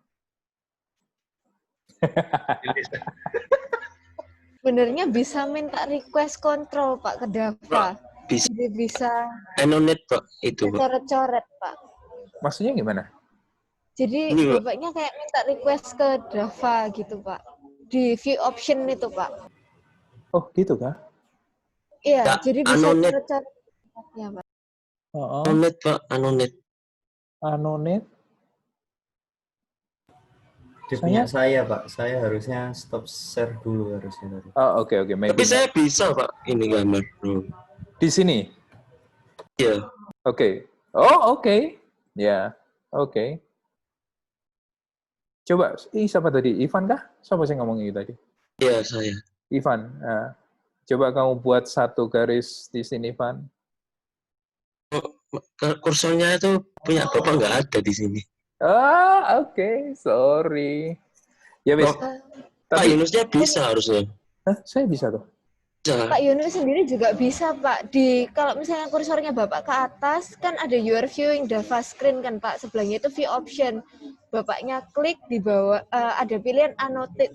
Sebenarnya bisa minta request kontrol Pak ke Dava. Bisa. Jadi bisa Anonet, Pak, itu, Pak. coret-coret Pak. Maksudnya gimana? Jadi Ini, Pak. bapaknya kayak minta request ke Dava gitu Pak. Di view option itu Pak. Oh gitu kah? Iya, Ya, jadi bisa Anonet. coret-coret. Ya, Pak. Anonet, Pak, Anonet. Anonet? Di punya saya, Pak. Saya harusnya stop share dulu harusnya tadi. Oh, oke. Tapi saya bisa, Pak, ini gambar, bro. Di sini? Iya. Oke. Oh, oke. Ya, oke. Coba, siapa tadi? Ivan kah? Siapa sih ngomong itu tadi? Iya, saya. Ivan. Coba kamu buat satu garis di sini, Ivan. Kursornya itu punya Bapak nggak ada di sini. Oke. Sorry. Ya, wis. Pak Yunusnya bisa harusnya. Saya bisa tuh. Bisa. Pak Yunus sendiri juga bisa Pak. Kalau misalnya kursornya Bapak ke atas, kan ada your viewing Dava screen kan Pak. Sebelahnya itu view option. Bapaknya klik di bawah, ada pilihan annotate.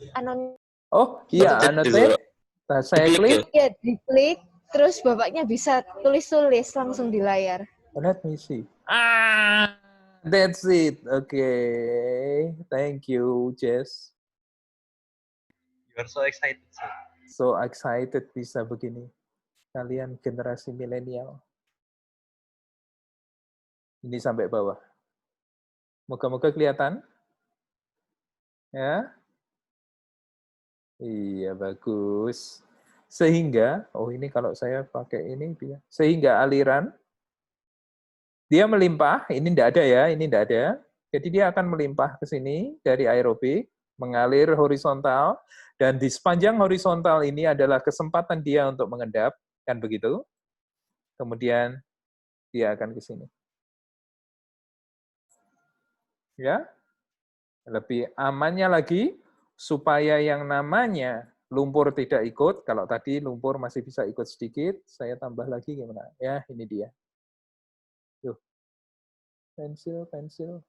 Oh, iya, annotate. Nah, saya klik. Ya, diklik. Terus Bapaknya bisa tulis-tulis langsung di layar. Let me see. That's it. Okay. Thank you, Jess. You're so excited, sir. So excited bisa begini. Kalian generasi milenial. Ini sampai bawah. Moga-moga kelihatan. Ya. Iya, bagus. Sehingga, ini kalau saya pakai ini, sehingga aliran, dia melimpah, ini tidak ada ya, ini tidak ada. Jadi dia akan melimpah ke sini dari aerobik, mengalir horizontal, dan di sepanjang horizontal ini adalah kesempatan dia untuk mengendap, kan begitu? Kemudian dia akan ke sini. Ya, lebih amannya lagi, supaya yang namanya lumpur tidak ikut, kalau tadi lumpur masih bisa ikut sedikit, saya tambah lagi gimana? Ya, ini dia. Yuk. Pensil, pensil.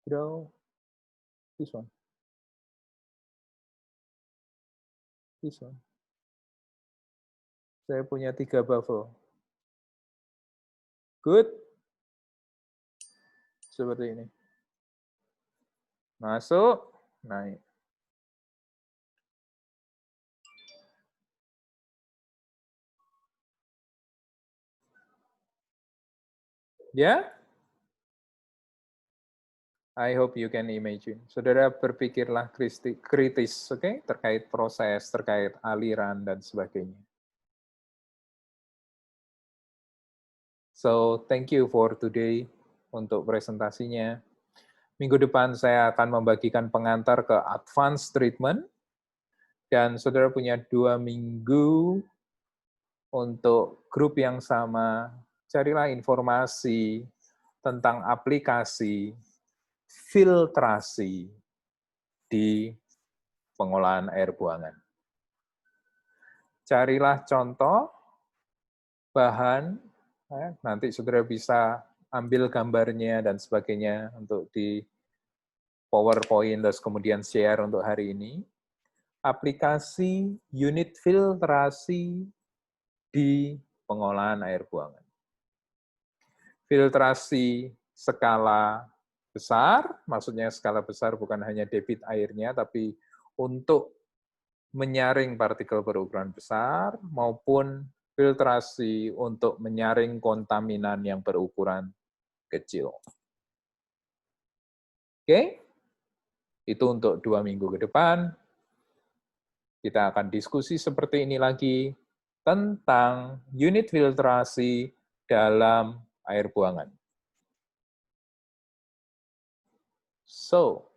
Draw. This one. This one. Saya punya 3 bubble. Good. Seperti ini. Masuk, naik. Ya? I hope you can imagine. Saudara berpikirlah kritis, oke, terkait proses, terkait aliran dan sebagainya. So, thank you for today untuk presentasinya. Minggu depan saya akan membagikan pengantar ke advanced treatment, dan saudara punya 2 minggu untuk grup yang sama. Carilah informasi tentang aplikasi filtrasi di pengolahan air buangan. Carilah contoh, bahan, nanti saudara bisa ambil gambarnya dan sebagainya untuk di PowerPoint, terus kemudian share untuk hari ini. Aplikasi unit filtrasi di pengolahan air buangan. Filtrasi skala besar, maksudnya skala besar bukan hanya debit airnya, tapi untuk menyaring partikel berukuran besar, maupun filtrasi untuk menyaring kontaminan yang berukuran kecil. Oke? Itu untuk 2 minggu ke depan. Kita akan diskusi seperti ini lagi tentang unit filtrasi dalam air buangan. So,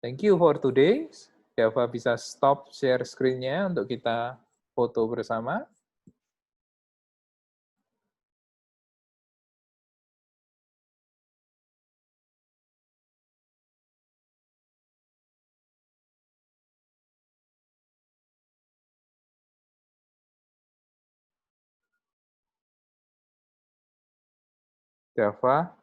thank you for today. Dava bisa stop share screen-nya untuk kita foto bersama. Dava.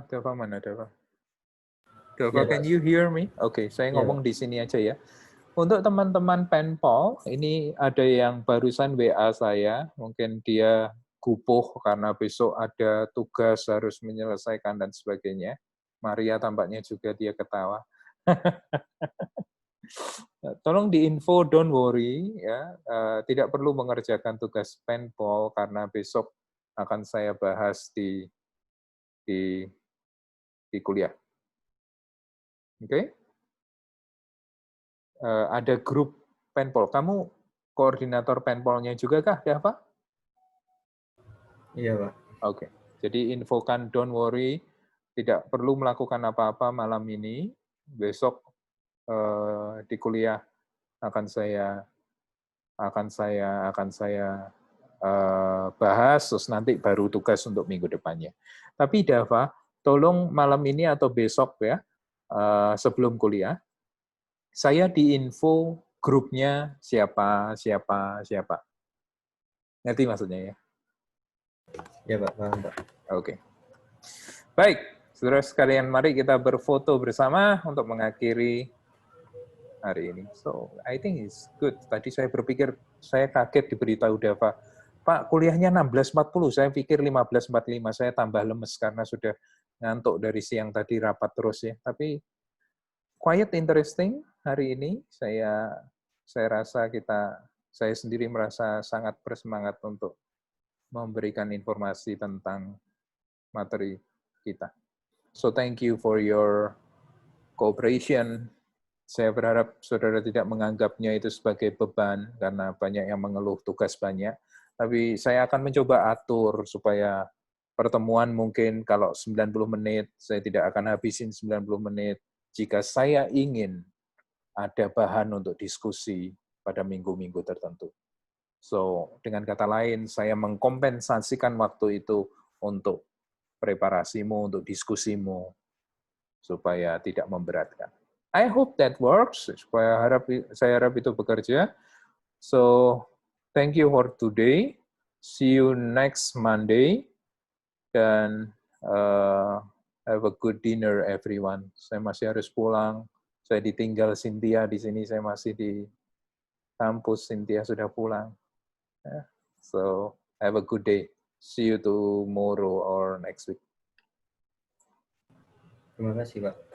Dava mana Dava? Dava, Ya, can Pak. you hear me? Oke, saya Ya, ngomong Pak. di sini aja ya. Untuk teman-teman penpol, ini ada yang barusan WA saya, mungkin dia gupuh karena besok ada tugas harus menyelesaikan dan sebagainya. Maria tampaknya juga dia ketawa. Tolong diinfo, don't worry, ya, tidak perlu mengerjakan tugas penpol karena besok akan saya bahas di kuliah. Oke? Ada grup penpol. Kamu koordinator penpolnya juga kah, Dava? Iya, Pak. Oke. Jadi infokan, don't worry, tidak perlu melakukan apa-apa malam ini. Besok di kuliah akan saya bahas, terus nanti baru tugas untuk minggu depannya. Tapi Dava, tolong malam ini atau besok ya, sebelum kuliah, saya diinfo grupnya siapa. Ngerti maksudnya ya? Ya, Pak. Paham, Pak. Oke. Baik, saudara sekalian, mari kita berfoto bersama untuk mengakhiri hari ini. So, I think it's good. Tadi saya berpikir, saya kaget diberitahu Dava, Pak, kuliahnya 16.40, saya pikir 15.45, saya tambah lemes karena sudah ngantuk dari siang tadi rapat terus ya. Tapi quite interesting hari ini. Saya rasa saya sendiri merasa sangat bersemangat untuk memberikan informasi tentang materi kita. So thank you for your cooperation. Saya berharap saudara tidak menganggapnya itu sebagai beban karena banyak yang mengeluh tugas banyak. Tapi saya akan mencoba atur supaya pertemuan mungkin kalau 90 menit, saya tidak akan habisin 90 menit. Jika saya ingin ada bahan untuk diskusi pada minggu-minggu tertentu. So, dengan kata lain, saya mengkompensasikan waktu itu untuk preparasimu, untuk diskusimu, supaya tidak memberatkan. I hope that works. Saya harap itu bekerja. So, thank you for today. See you next Monday. Dan have a good dinner, everyone. Saya masih harus pulang. Saya ditinggal Cynthia di sini. Saya masih di kampus. Cynthia sudah pulang. So, have a good day. See you tomorrow or next week. Terima kasih, Pak.